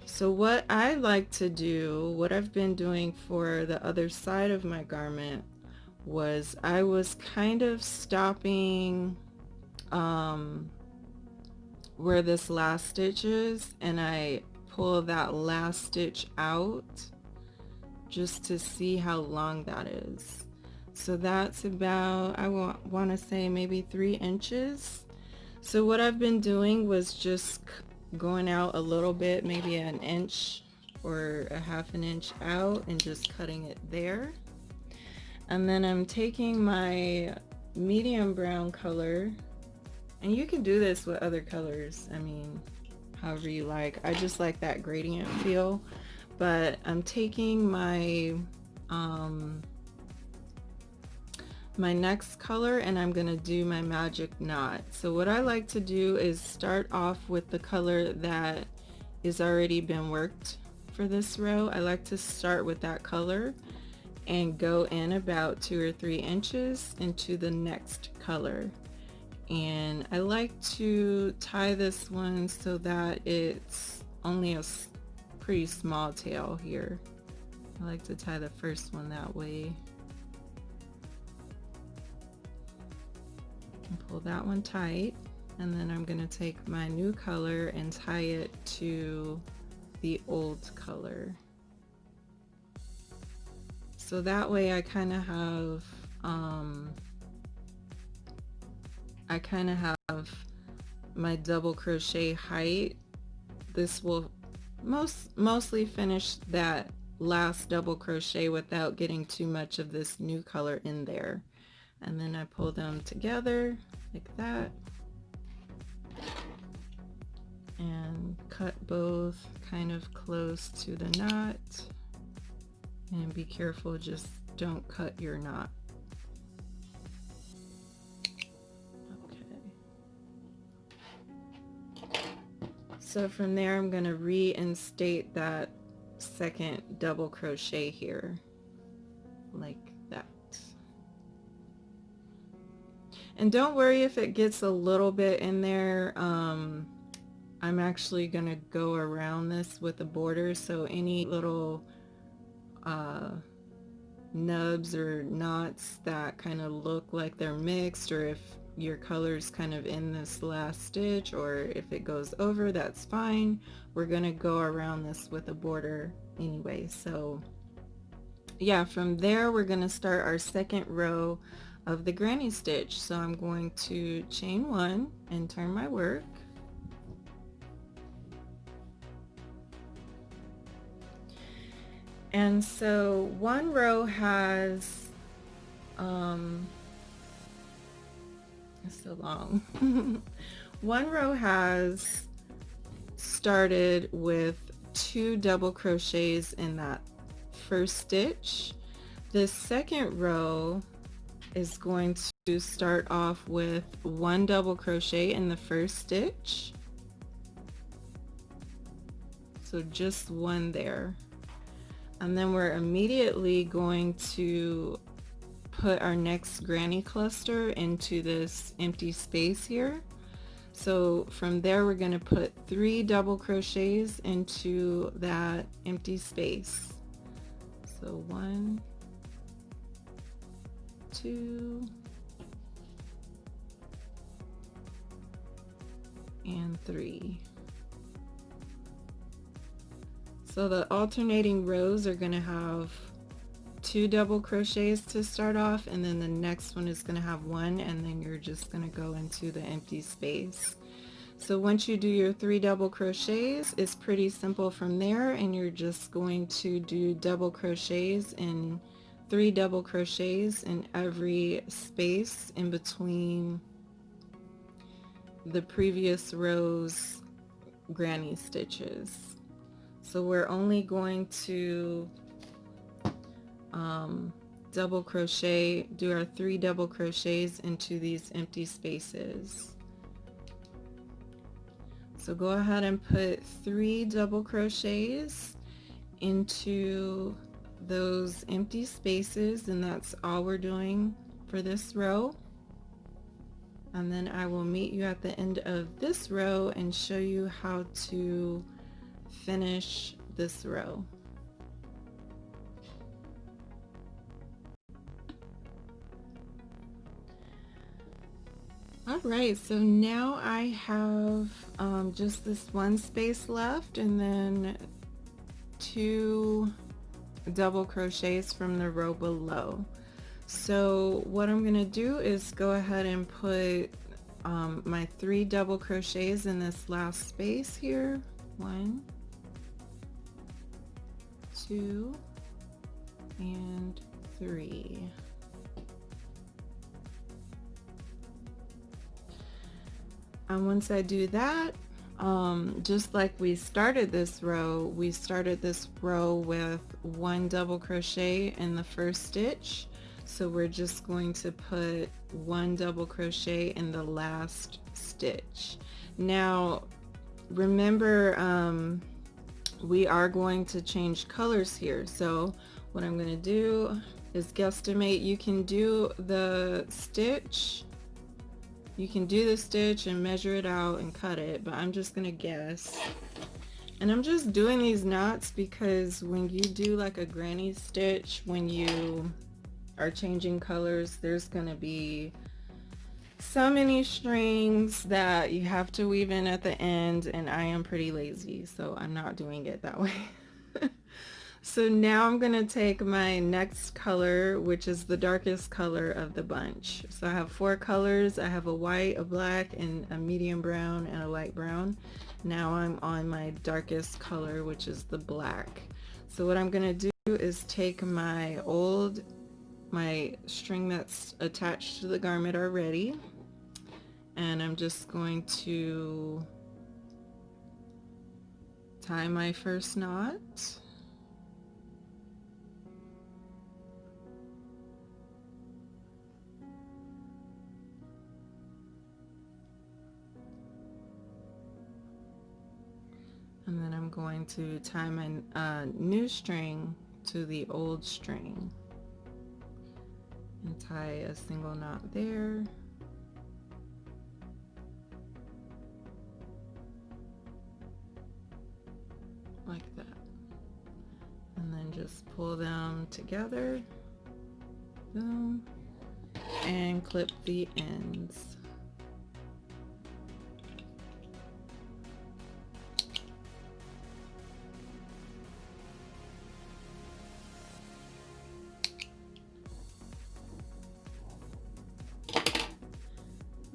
So what I like to do, what I've been doing for the other side of my garment, was I was kind of stopping where this last stitch is, and I pull that last stitch out just to see how long that is. So that's about, I want to say maybe 3 inches. So what I've been doing was just going out a little bit, maybe an inch or a ½ inch out and just cutting it there. And then I'm taking my medium brown color, and you can do this with other colors, I mean, however you like. I just like that gradient feel. But I'm taking my my next color and I'm gonna do my magic knot. So what I like to do is start off with the color that is already been worked for this row. I like to start with that color and go in about 2 or 3 inches into the next color. And I like to tie this one so that it's only a pretty small tail here. I like to tie the first one that way. And pull that one tight, and then I'm going to take my new color and tie it to the old color. So that way I kind of have my double crochet height. This will mostly finish that last double crochet without getting too much of this new color in there. And then I pull them together like that and cut both kind of close to the knot. And be careful, just don't cut your knot. Okay. So from there I'm going to reinstate that second double crochet here like that. And don't worry if it gets a little bit in there. I'm actually going to go around this with a border, so any little nubs or knots that kind of look like they're mixed, or if your color's kind of in this last stitch, or if it goes over, that's fine. We're going to go around this with a border anyway. So yeah, from there we're going to start our second row of the granny stitch. So I'm going to chain 1 and turn my work. And so one row has it's so long. One row has started with 2 double crochets in that first stitch. The second row is going to start off with 1 double crochet in the first stitch, so just 1 there. And then we're immediately going to put our next granny cluster into this empty space here. So from there we're going to put 3 double crochets into that empty space. So 1, 2, and 3. So the alternating rows are going to have 2 double crochets to start off, and then the next one is going to have 1, and then you're just going to go into the empty space. So once you do your 3 double crochets, it's pretty simple from there, and you're just going to do double crochets in 3 double crochets in every space in between the previous row's granny stitches. So we're only going to double crochet, do our 3 double crochets into these empty spaces. So go ahead and put 3 double crochets into those empty spaces, and that's all we're doing for this row. And then I will meet you at the end of this row and show you how to finish this row. Alright, so now I have just this 1 space left, and then 2 double crochets from the row below. So what I'm going to do is go ahead and put my 3 double crochets in this last space here. 1, 2 and 3. And once I do that, just like we started this row with 1 double crochet in the first stitch. So we're just going to put 1 double crochet in the last stitch. Now remember, we are going to change colors here. So what I'm going to do is guesstimate. You can do the stitch. You can do the stitch and measure it out and cut it, but I'm just gonna guess. And I'm just doing these knots because when you do like a granny stitch, when you are changing colors, there's gonna be so many strings that you have to weave in at the end, and I am pretty lazy, so I'm not doing it that way. So now I'm going to take my next color, which is the darkest color of the bunch. So I have 4 colors. I have a white, a black, and a medium brown, and a light brown. Now I'm on my darkest color, which is the black. So what I'm going to do is take my string that's attached to the garment already, and I'm just going to tie my first knot. And then I'm going to tie my new string to the old string and tie a single knot there. Like that. And then just pull them together. Boom. And clip the ends.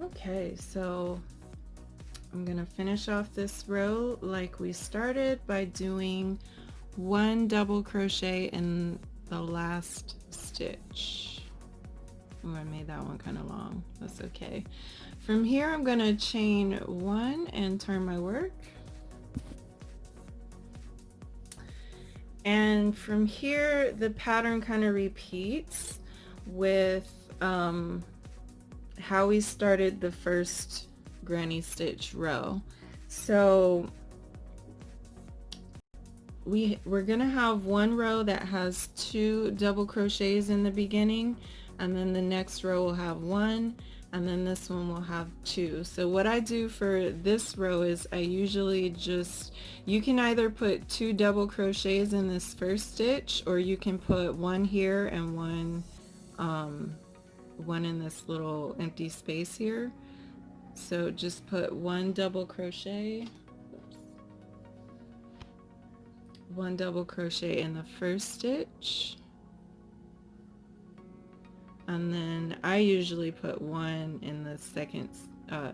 Okay, so I'm gonna finish off this row like we started by doing 1 double crochet in the last stitch. Oh, I made that one kind of long. That's okay. From here I'm gonna chain 1 and turn my work. And from here the pattern kind of repeats with how we started the first granny stitch row. So we're gonna have one row that has 2 double crochets in the beginning, and then the next row will have 1, and then this one will have 2. So what I do for this row is I usually you can either put 2 double crochets in this first stitch, or you can put 1 here and one in this little empty space here. So just put 1 double crochet, 1 double crochet in the first stitch, and then I usually put 1 in the second,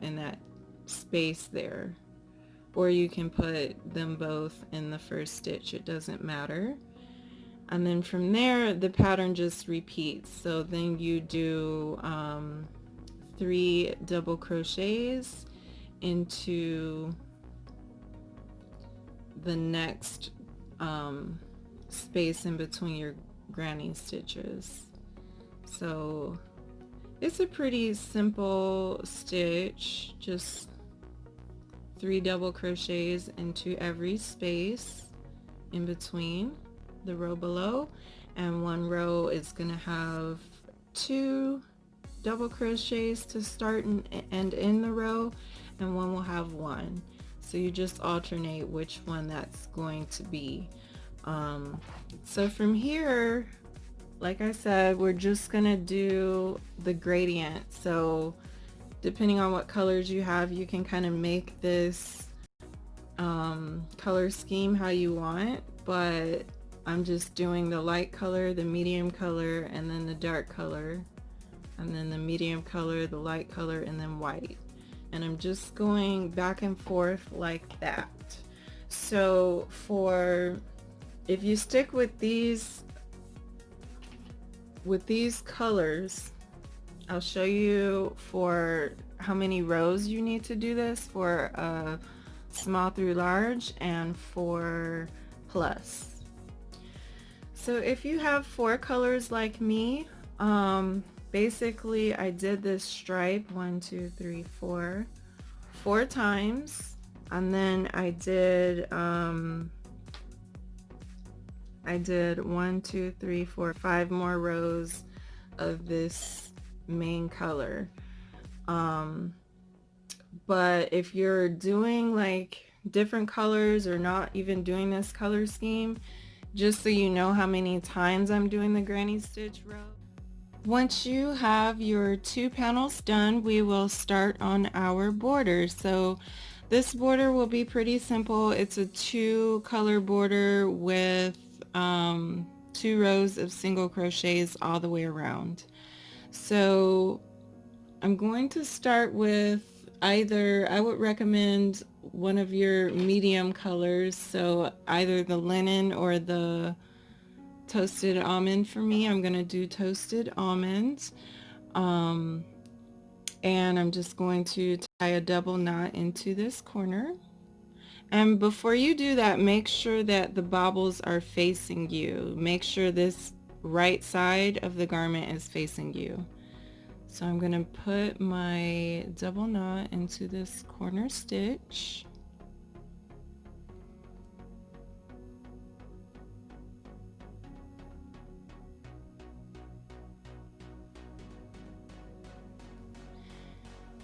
in that space there, or you can put them both in the first stitch, it doesn't matter. And then from there the pattern just repeats. So then you do 3 double crochets into the next space in between your granny stitches. So it's a pretty simple stitch, just 3 double crochets into every space in between the row below, and one row is going to have 2 double crochets to start and end in the row, and one will have 1. So you just alternate which one that's going to be. So from here, like I said, we're just gonna do the gradient. So depending on what colors you have, you can kind of make this color scheme how you want, but I'm just doing the light color, the medium color, and then the dark color, and then the medium color, the light color, and then white. And I'm just going back and forth like that. So if you stick with these colors, I'll show you for how many rows you need to do this for a small through large and for plus. So if you have 4 colors like me, basically I did this stripe 4 times, and then I did 5 more rows of this main color. But if you're doing like different colors or not even doing this color scheme, just so you know how many times I'm doing the granny stitch row. Once you have your 2 panels done, we will start on our border. So this border will be pretty simple. It's a 2 color border with 2 rows of single crochets all the way around. So I'm going to start with either, I would recommend one of your medium colors, so either the linen or the toasted almond. For me, I'm going to do toasted almond. And I'm just going to tie a double knot into this corner. And before you do that, make sure that the bobbles are facing you. Make sure this right side of the garment is facing you. So I'm going to put my double knot into this corner stitch.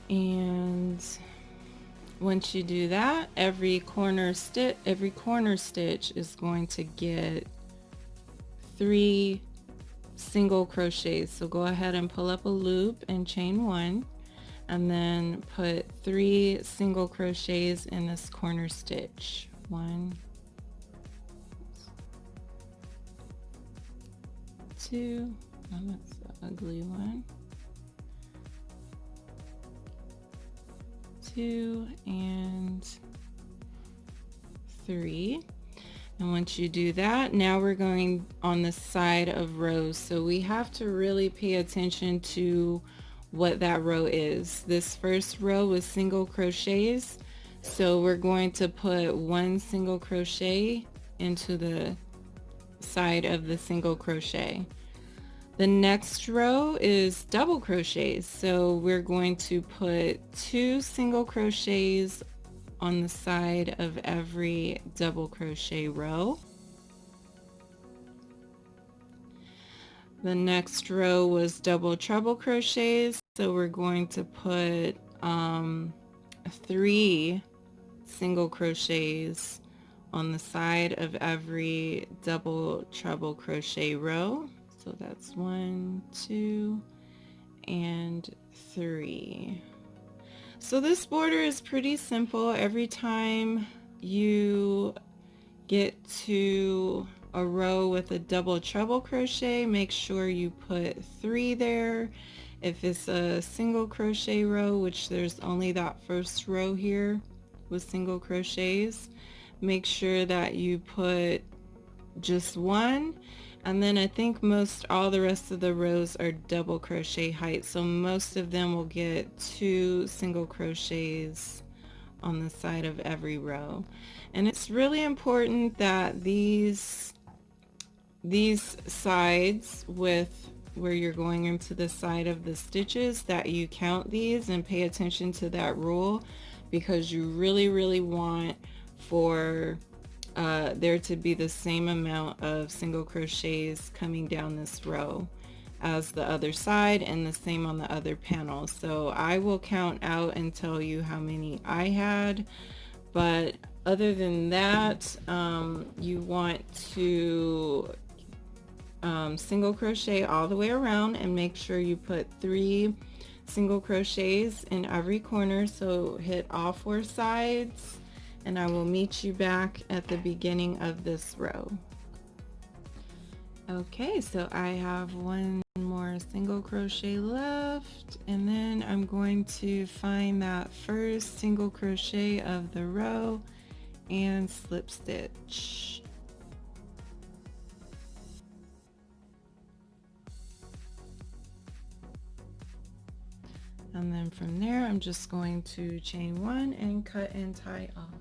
And once you do that, every corner stitch is going to get 3 single crochets. So go ahead and pull up a loop and chain 1, and then put 3 single crochets in this corner stitch. 1, 2, oh, that's the ugly one, 2 and 3. And once you do that, now we're going on the side of rows. So we have to really pay attention to what that row is. This first row was single crochets. So we're going to put 1 single crochet into the side of the single crochet. The next row is double crochets. So we're going to put 2 single crochets on the side of every double crochet row. The next row was double treble crochets, so we're going to put 3 single crochets on the side of every double treble crochet row. So that's 1, 2, and 3. So this border is pretty simple. Every time you get to a row with a double treble crochet, make sure you put 3 there. If it's a single crochet row, which there's only that first row here with single crochets, make sure that you put just 1. And then I think all the rest of the rows are double crochet height, so most of them will get 2 single crochets on the side of every row. And it's really important that these sides with where you're going into the side of the stitches, that you count these and pay attention to that rule, because you really want for there to be the same amount of single crochets coming down this row as the other side, and the same on the other panel. So I will count out and tell you how many I had, but other than that, you want to single crochet all the way around and make sure you put 3 single crochets in every corner. So hit all 4 sides, and I will meet you back at the beginning of this row. Okay, so I have 1 more single crochet left, and then I'm going to find that first single crochet of the row and slip stitch. And then from there, I'm just going to chain 1 and cut and tie off.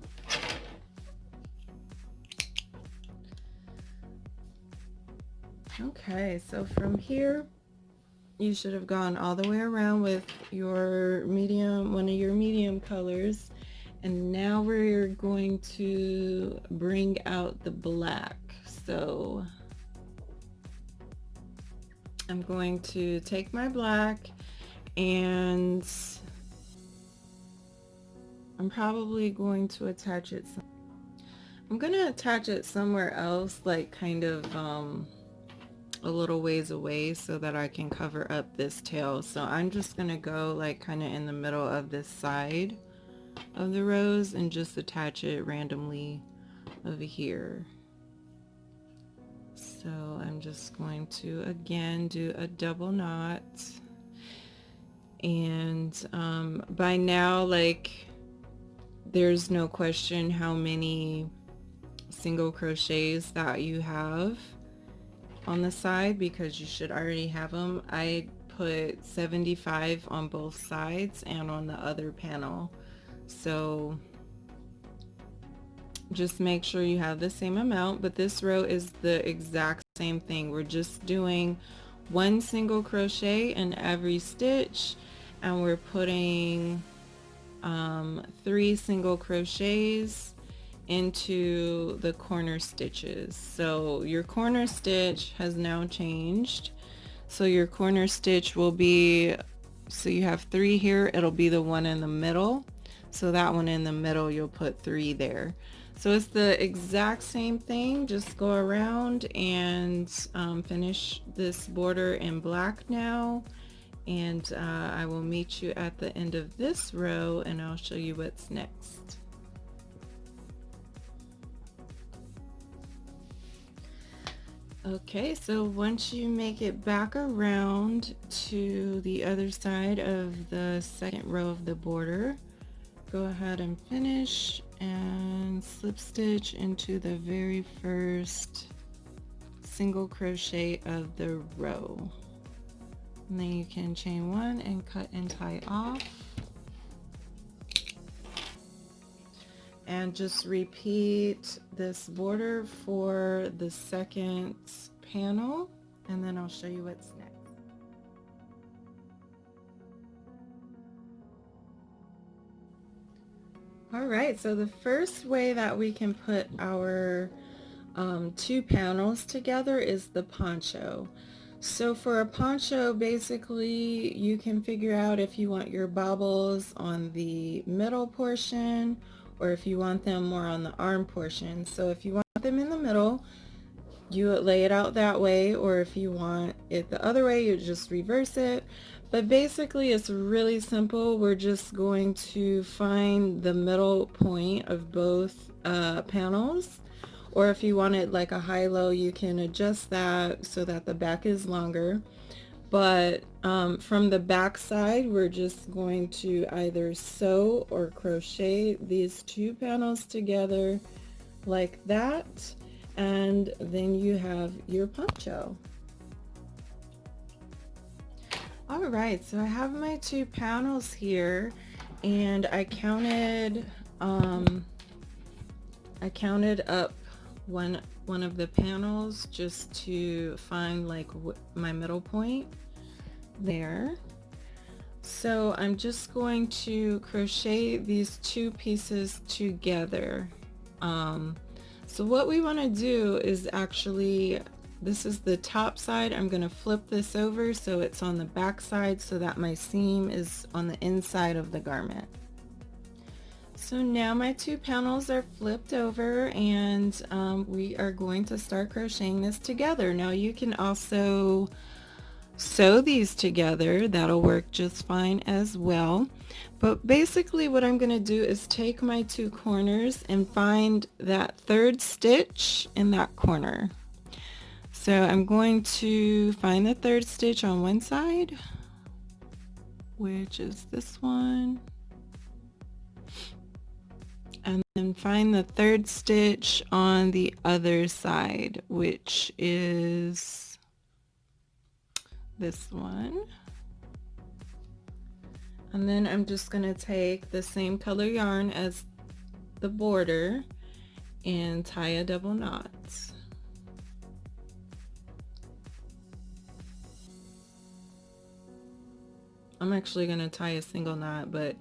Okay, so from here, you should have gone all the way around with your medium, one of your medium colors. And now we're going to bring out the black. So I'm going to take my black, and I'm probably going to attach it. I'm going to attach it somewhere else, like kind of a little ways away, so that I can cover up this tail. So I'm just going to go like kind of in the middle of this side of the rose and just attach it randomly over here. So I'm just going to again do a double knot, and by now, like, there's no question how many single crochets that you have on the side, because you should already have them. I put 75 on both sides and on the other panel, so just make sure you have the same amount. But this row is the exact same thing. We're just doing one single crochet in every stitch, and we're putting 3 single crochets into the corner stitches. So your corner stitch has now changed. So your corner stitch will be, so you have 3 here, it'll be the one in the middle. So that one in the middle, you'll put 3 there. So it's the exact same thing. Just go around and finish this border in black now. And I will meet you at the end of this row, and I'll show you what's next. Okay, so once you make it back around to the other side of the second row of the border, go ahead and finish and slip stitch into the very first single crochet of the row. And then you can chain 1 and cut and tie off. And just repeat this border for the second panel, and then I'll show you what's next. All right, so the first way that we can put our 2 panels together is the poncho. So for a poncho, basically you can figure out if you want your bobbles on the middle portion or if you want them more on the arm portion. So if you want them in the middle, you lay it out that way, or if you want it the other way, you just reverse it. But basically it's really simple. We're just going to find the middle point of both panels, or if you want it like a high-low, you can adjust that so that the back is longer. But from the back side, we're just going to either sew or crochet these 2 panels together like that, and then you have your poncho. All right, so I have my 2 panels here, and I counted up one of the panels just to find like my middle point there. So I'm just going to crochet these 2 pieces together. So what we want to do is actually, this is the top side. I'm going to flip this over so it's on the back side so that my seam is on the inside of the garment. So now my 2 panels are flipped over, and we are going to start crocheting this together. Now you can also sew these together. That'll work just fine as well. But basically what I'm going to do is take my 2 corners and find that 3rd stitch in that corner. So I'm going to find the 3rd stitch on one side, which is this one, and then find the 3rd stitch on the other side, which is this one. And then I'm just going to take the same color yarn as the border and tie a double knot. I'm actually going to tie a single knot, but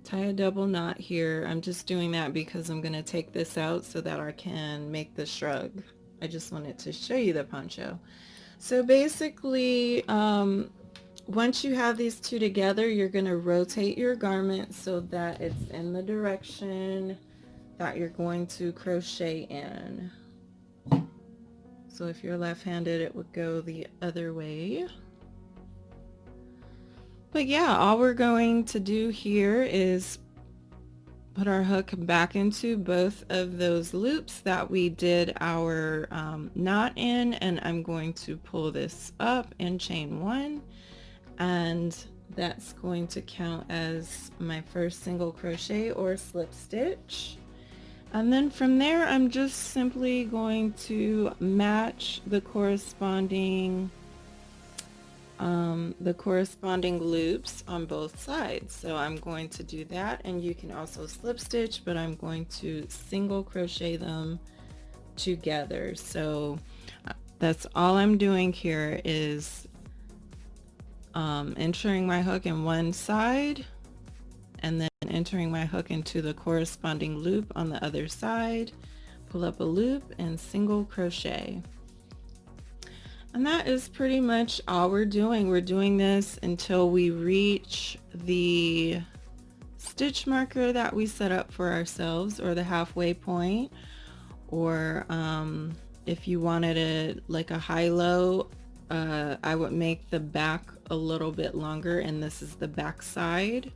tie a double knot here. I'm just doing that because I'm going to take this out so that I can make the shrug. I just wanted to show you the poncho. So basically, once you have these two together, you're going to rotate your garment so that it's in the direction that you're going to crochet in. So if you're left-handed, it would go the other way. But yeah, all we're going to do here is put our hook back into both of those loops that we did our knot in, and I'm going to pull this up and chain one, and that's going to count as my first single crochet or slip stitch. And then from there, I'm just simply going to match the corresponding loops on both sides. So I'm going to do that, and you can also slip stitch, but I'm going to single crochet them together. So that's all I'm doing here is entering my hook in one side and then entering my hook into the corresponding loop on the other side, pull up a loop and single crochet. And that is pretty much all we're doing. We're doing this until we reach the stitch marker that we set up for ourselves, or the halfway point, or if you wanted it like a high-low, I would make the back a little bit longer, and this is the back side.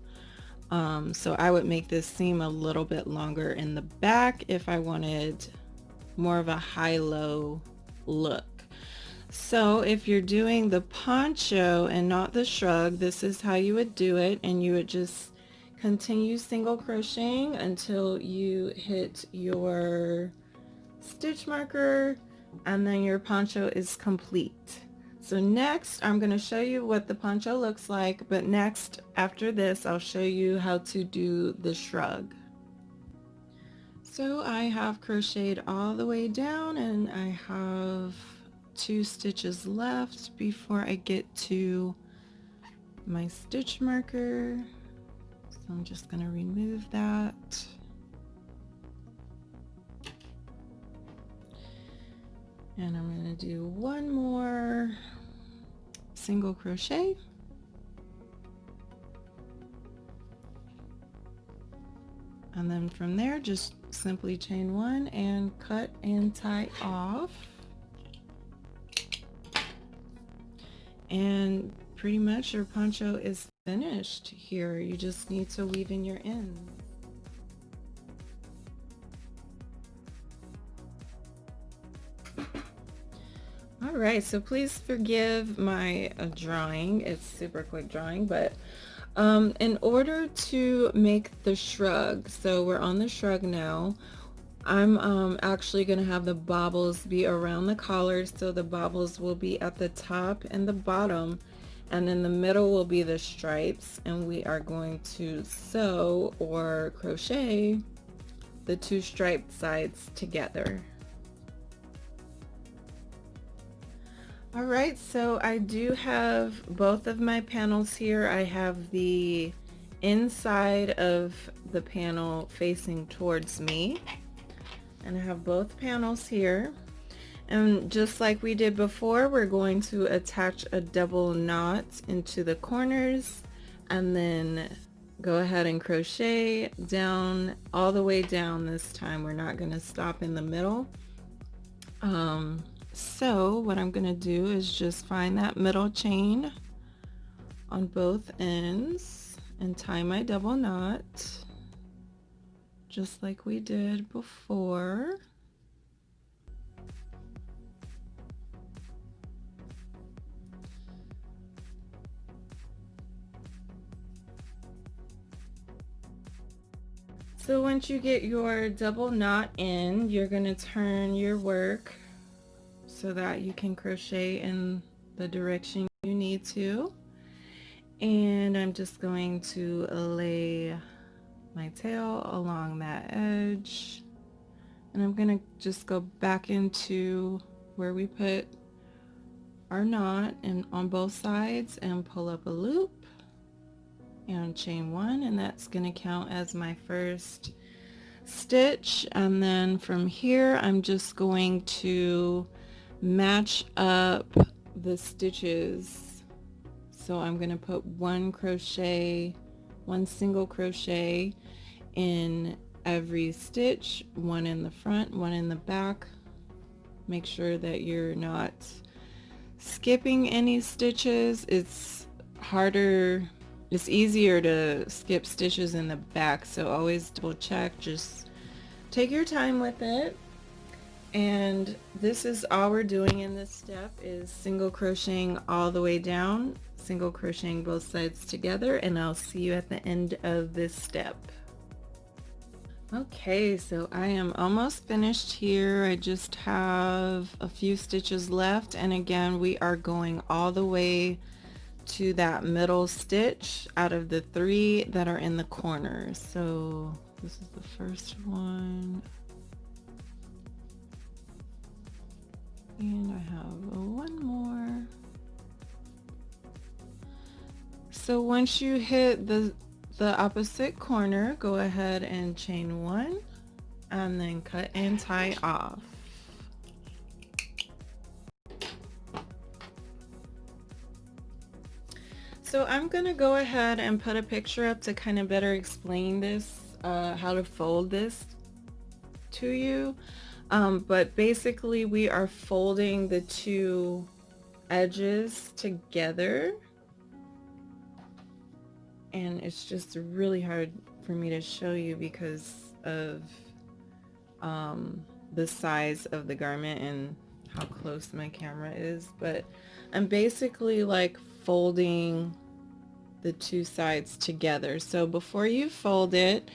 So I would make this seam a little bit longer in the back if I wanted more of a high-low look. So if you're doing the poncho and not the shrug, this is how you would do it, and you would just continue single crocheting until you hit your stitch marker, and then your poncho is complete. So next I'm going to show you what the poncho looks like, but next after this I'll show you how to do the shrug. So I have crocheted all the way down, and I have 2 stitches left before I get to my stitch marker. So I'm just going to remove that. And I'm going to do one more single crochet. And then from there, just simply chain one and cut and tie off. And pretty much your poncho is finished here. You just need to weave in your ends. All right, so please forgive my drawing. It's super quick drawing, but in order to make the shrug, so we're on the shrug now, I'm actually going to have the bobbles be around the collar, so the bobbles will be at the top and the bottom, and in the middle will be the stripes, and we are going to sew or crochet the 2 striped sides together. All right, so I do have both of my panels here. I have the inside of the panel facing towards me, and I have both panels here. And just like we did before, we're going to attach a double knot into the corners, and then go ahead and crochet down all the way down. This time we're not going to stop in the middle. So what I'm going to do is just find that middle chain on both ends and tie my double knot just like we did before. So once you get your double knot in, you're going to turn your work so that you can crochet in the direction you need to. And I'm just going to lay my tail along that edge, and I'm gonna just go back into where we put our knot and on both sides and pull up a loop and chain one, and that's gonna count as my first stitch. And then from here I'm just going to match up the stitches. So I'm going to put one single crochet in every stitch, one in the front, one in the back. Make sure that you're not skipping any stitches. It's easier to skip stitches in the back, so always double check. Just take your time with it. And this is all we're doing in this step, is single crocheting all the way down, single crocheting both sides together, and I'll see you at the end of this step. Okay, so I am almost finished here. I just have a few stitches left, and again we are going all the way to that middle stitch out of the 3 that are in the corner. So this is the first one, and I have one more. So once you hit the opposite corner, go ahead and chain 1 and then cut and tie off. So I'm gonna go ahead and put a picture up to kind of better explain this, how to fold this to you. But basically we are folding the 2 edges together, and it's just really hard for me to show you because of the size of the garment and how close my camera is. But I'm basically like folding the 2 sides together. So before you fold it,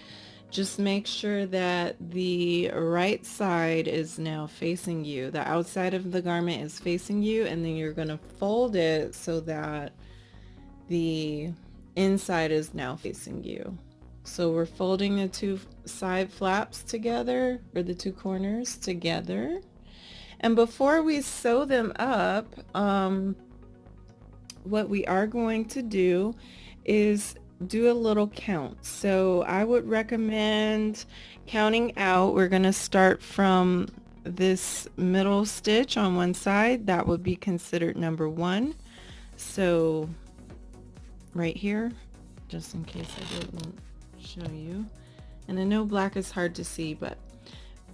just make sure that the right side is now facing you. The outside of the garment is facing you, and then you're going to fold it so that the inside is now facing you. So we're folding the 2 side flaps together, or the 2 corners together. And before we sew them up, what we are going to do is do a little count. So I would recommend counting out. We're going to start from this middle stitch on one side. That would be considered number 1. So right here, just in case I didn't show you, and I know black is hard to see, but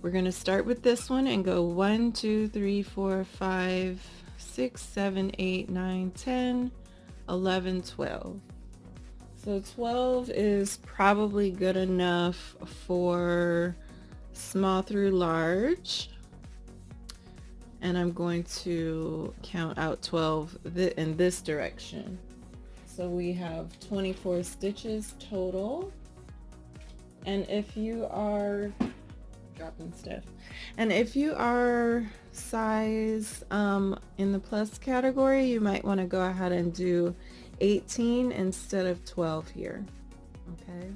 we're going to start with this one and go 1 2 3 4 5 6 7 8 9 10 11 12. So 12 is probably good enough for small through large, and I'm going to count out 12 in this direction. So we have 24 stitches total, and if you are dropping stuff, and if you are size in the plus category, you might want to go ahead and do 18 instead of 12 here. Okay,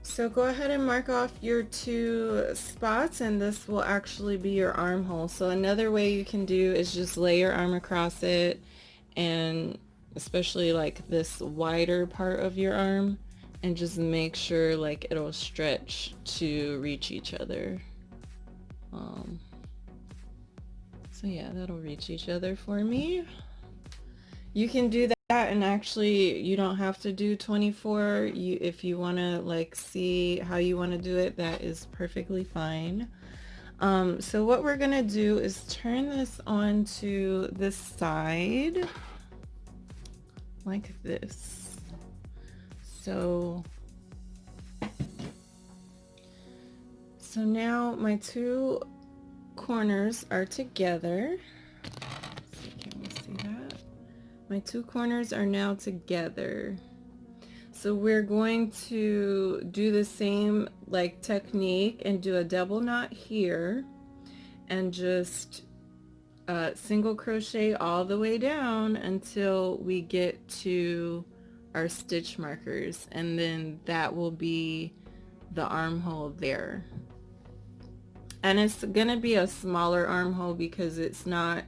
so go ahead and mark off your 2 spots, and this will actually be your armhole. So another way you can do is just lay your arm across it, and especially like this wider part of your arm, and just make sure like it'll stretch to reach each other. So yeah, that'll reach each other for me. You can do that, and actually you don't have to do 24. If you want to like see how you want to do it, that is perfectly fine. So what we're gonna do is turn this onto this side like this. So now my 2 corners are together. Can we see that? My 2 corners are now together. So we're going to do the same like technique and do a double knot here, and just single crochet all the way down until we get to our stitch markers, and then that will be the armhole there. And it's gonna be a smaller armhole because it's not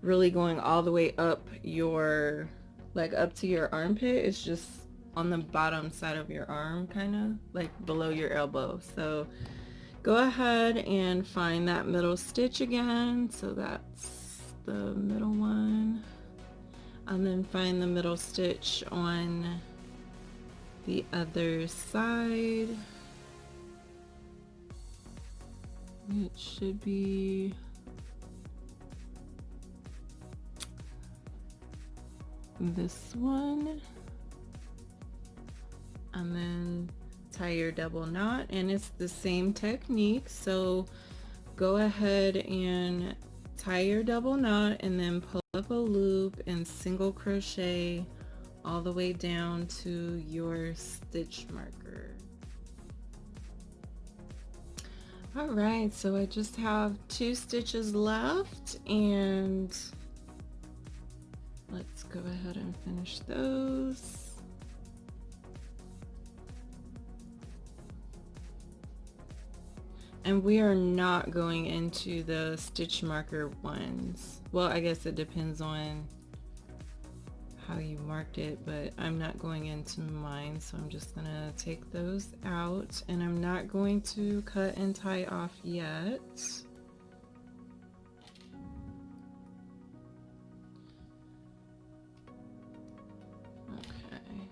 really going all the way up your, like up to your armpit. It's just on the bottom side of your arm, kind of like below your elbow. So go ahead and find that middle stitch again. So that's the middle one, and then find the middle stitch on the other side. It should be this one, and then tie your double knot, and it's the same technique. So go ahead and tie your double knot and then pull up a loop and single crochet all the way down to your stitch marker. All right, so I just have 2 stitches left, and let's go ahead and finish those. And we are not going into the stitch marker ones. Well, I guess it depends on how you marked it, but I'm not going into mine, so I'm just gonna take those out, and I'm not going to cut and tie off yet. Okay,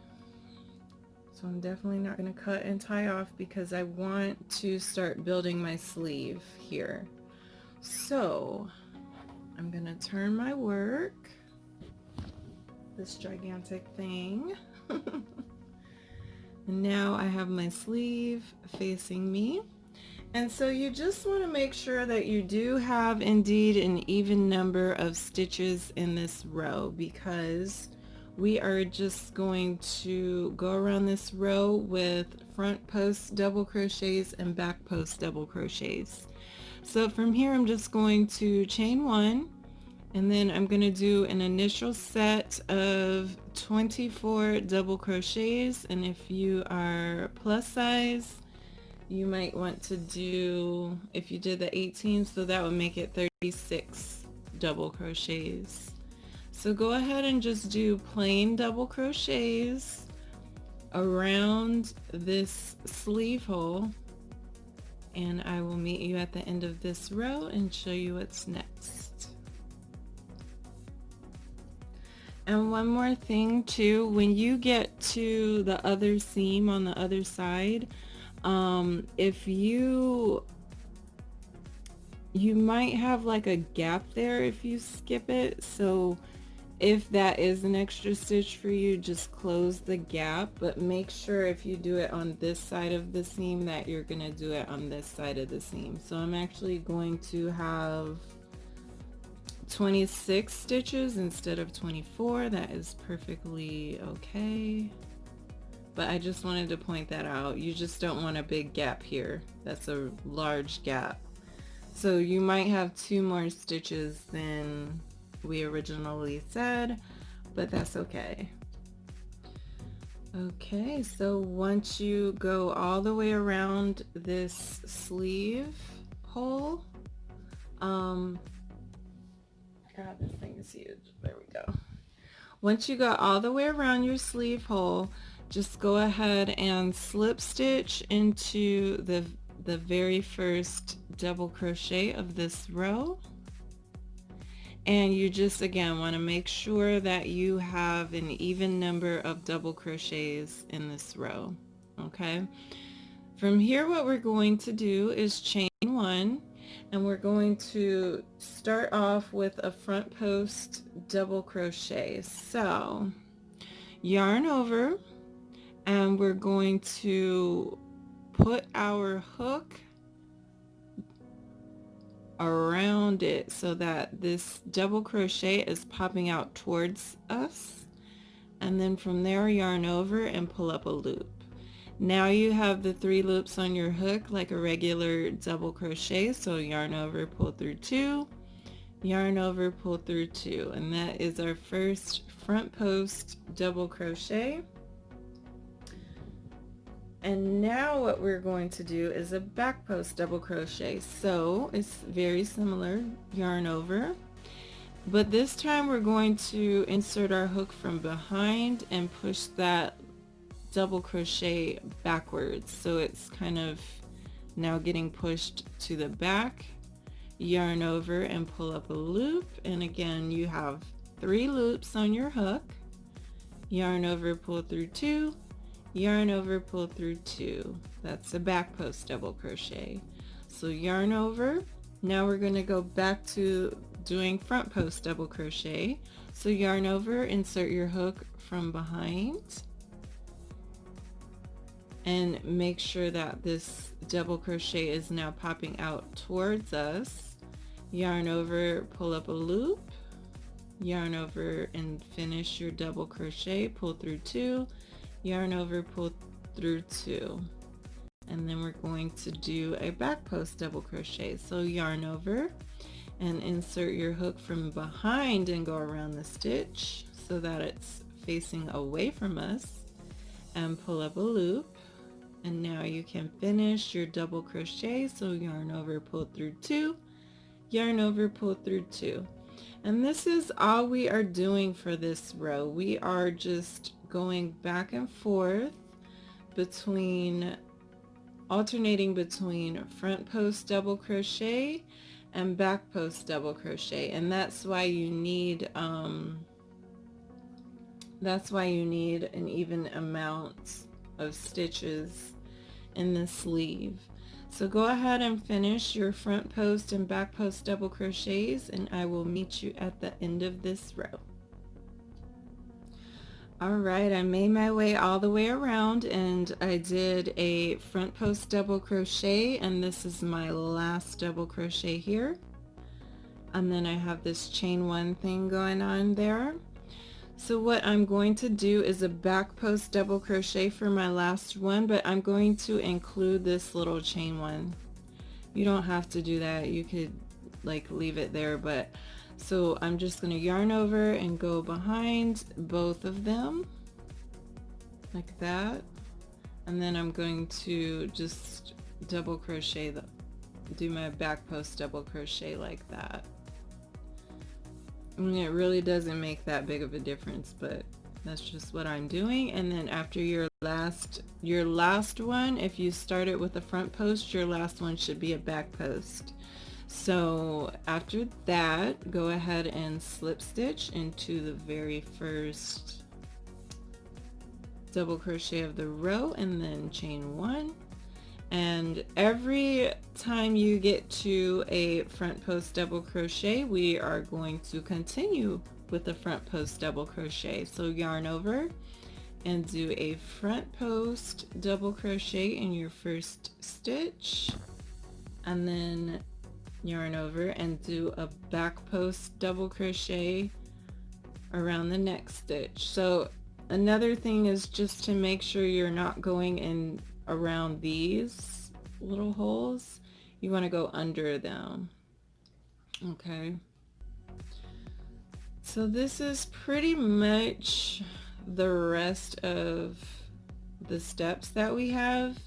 so I'm definitely not going to cut and tie off because I want to start building my sleeve here. So I'm going to turn my work, this gigantic thing. And now I have my sleeve facing me. And so you just want to make sure that you do have indeed an even number of stitches in this row, because we are just going to go around this row with front post double crochets and back post double crochets. So from here I'm just going to chain 1, and then I'm going to do an initial set of 24 double crochets, and if you are plus size you might want to do, if you did the 18, so that would make it 36 double crochets. So go ahead and just do plain double crochets around this sleeve hole, and I will meet you at the end of this row and show you what's next. And one more thing too, when you get to the other seam on the other side, if you might have like a gap there if you skip it. So if that is an extra stitch for you, just close the gap, but make sure if you do it on this side of the seam that you're gonna do it on this side of the seam. So I'm actually going to have 26 stitches instead of 24. That is perfectly okay, but I just wanted to point that out. You just don't want a big gap here. That's a large gap. So you might have 2 more stitches than we originally said, but that's okay. Okay, so once you go all the way around this sleeve hole, God, this thing is huge. There we go. Once you go all the way around your sleeve hole, just go ahead and slip stitch into the very first double crochet of this row. And you just again want to make sure that you have an even number of double crochets in this row. Okay, from here what we're going to do is chain 1, and we're going to start off with a front post double crochet. So yarn over, and we're going to put our hook around it so that this double crochet is popping out towards us, and then from there yarn over and pull up a loop. Now you have the 3 loops on your hook like a regular double crochet, so yarn over, pull through 2, yarn over, pull through 2, and that is our first front post double crochet. And now what we're going to do is a back post double crochet. So it's very similar, yarn over, but this time we're going to insert our hook from behind and push that double crochet backwards. So it's kind of now getting pushed to the back, yarn over and pull up a loop. And again, you have 3 loops on your hook, yarn over, pull through 2, yarn over, pull through 2. That's a back post double crochet. So yarn over. Now we're going to go back to doing front post double crochet. So yarn over, insert your hook from behind, and make sure that this double crochet is now popping out towards us. Yarn over, pull up a loop, yarn over and finish your double crochet, pull through 2, yarn over, pull through 2, and then we're going to do a back post double crochet. So yarn over and insert your hook from behind and go around the stitch so that it's facing away from us, and pull up a loop, and now you can finish your double crochet. So yarn over, pull through 2, yarn over, pull through 2. And this is all we are doing for this row. We are just going back and forth between, alternating between front post double crochet and back post double crochet. And that's why you need an even amount of stitches in the sleeve. So go ahead and finish your front post and back post double crochets, and I will meet you at the end of this row. Alright, I made my way all the way around and I did a front post double crochet, and this is my last double crochet here. And then I have this chain 1 thing going on there. So what I'm going to do is a back post double crochet for my last one, but I'm going to include this little chain 1. You don't have to do that, you could like leave it there, but so I'm just going to yarn over and go behind both of them like that, and then I'm going to just double crochet do my back post double crochet like that. I mean, it really doesn't make that big of a difference, but that's just what I'm doing. And then after your last one, if you start it with a front post, your last one should be a back post. So after that, go ahead and slip stitch into the very first double crochet of the row and then chain 1. And every time you get to a front post double crochet, we are going to continue with the front post double crochet. So yarn over and do a front post double crochet in your first stitch, and then yarn over and do a back post double crochet around the next stitch. So another thing is just to make sure you're not going in around these little holes. You want to go under them. Okay, so this is pretty much the rest of the steps that we have,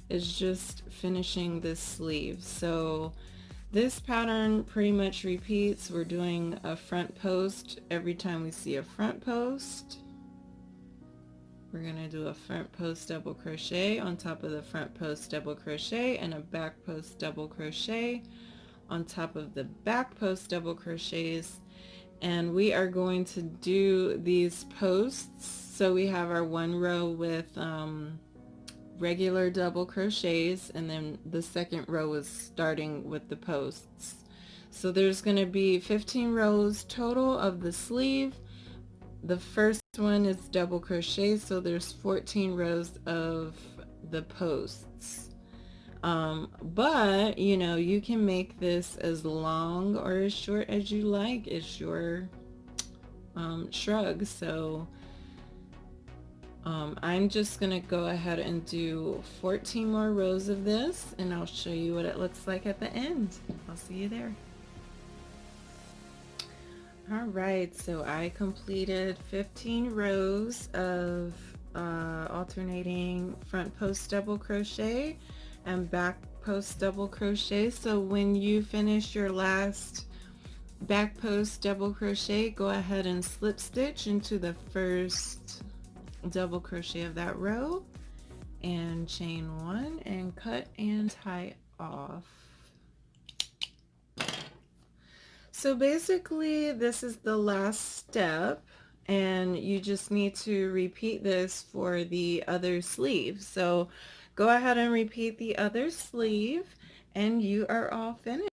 is just finishing this sleeve. So this pattern pretty much repeats. We're doing a front post every time we see a front post. We're going to do a front post double crochet on top of the front post double crochet, and a back post double crochet on top of the back post double crochets. And we are going to do these posts. So we have our one row with regular double crochets, and then the second row is starting with the posts. So there's going to be 15 rows total of the sleeve. The first one is double crochet, so there's 14 rows of the posts. But you know, you can make this as long or as short as you like. It's your shrug. So I'm just gonna go ahead and do 14 more rows of this, and I'll show you what it looks like at the end. I'll see you there. All right, so I completed 15 rows of alternating front post double crochet and back post double crochet. So when you finish your last back post double crochet, go ahead and slip stitch into the first double crochet of that row and chain one and cut and tie off. So basically this is the last step, and you just need to repeat this for the other sleeve. So go ahead and repeat the other sleeve and you are all finished.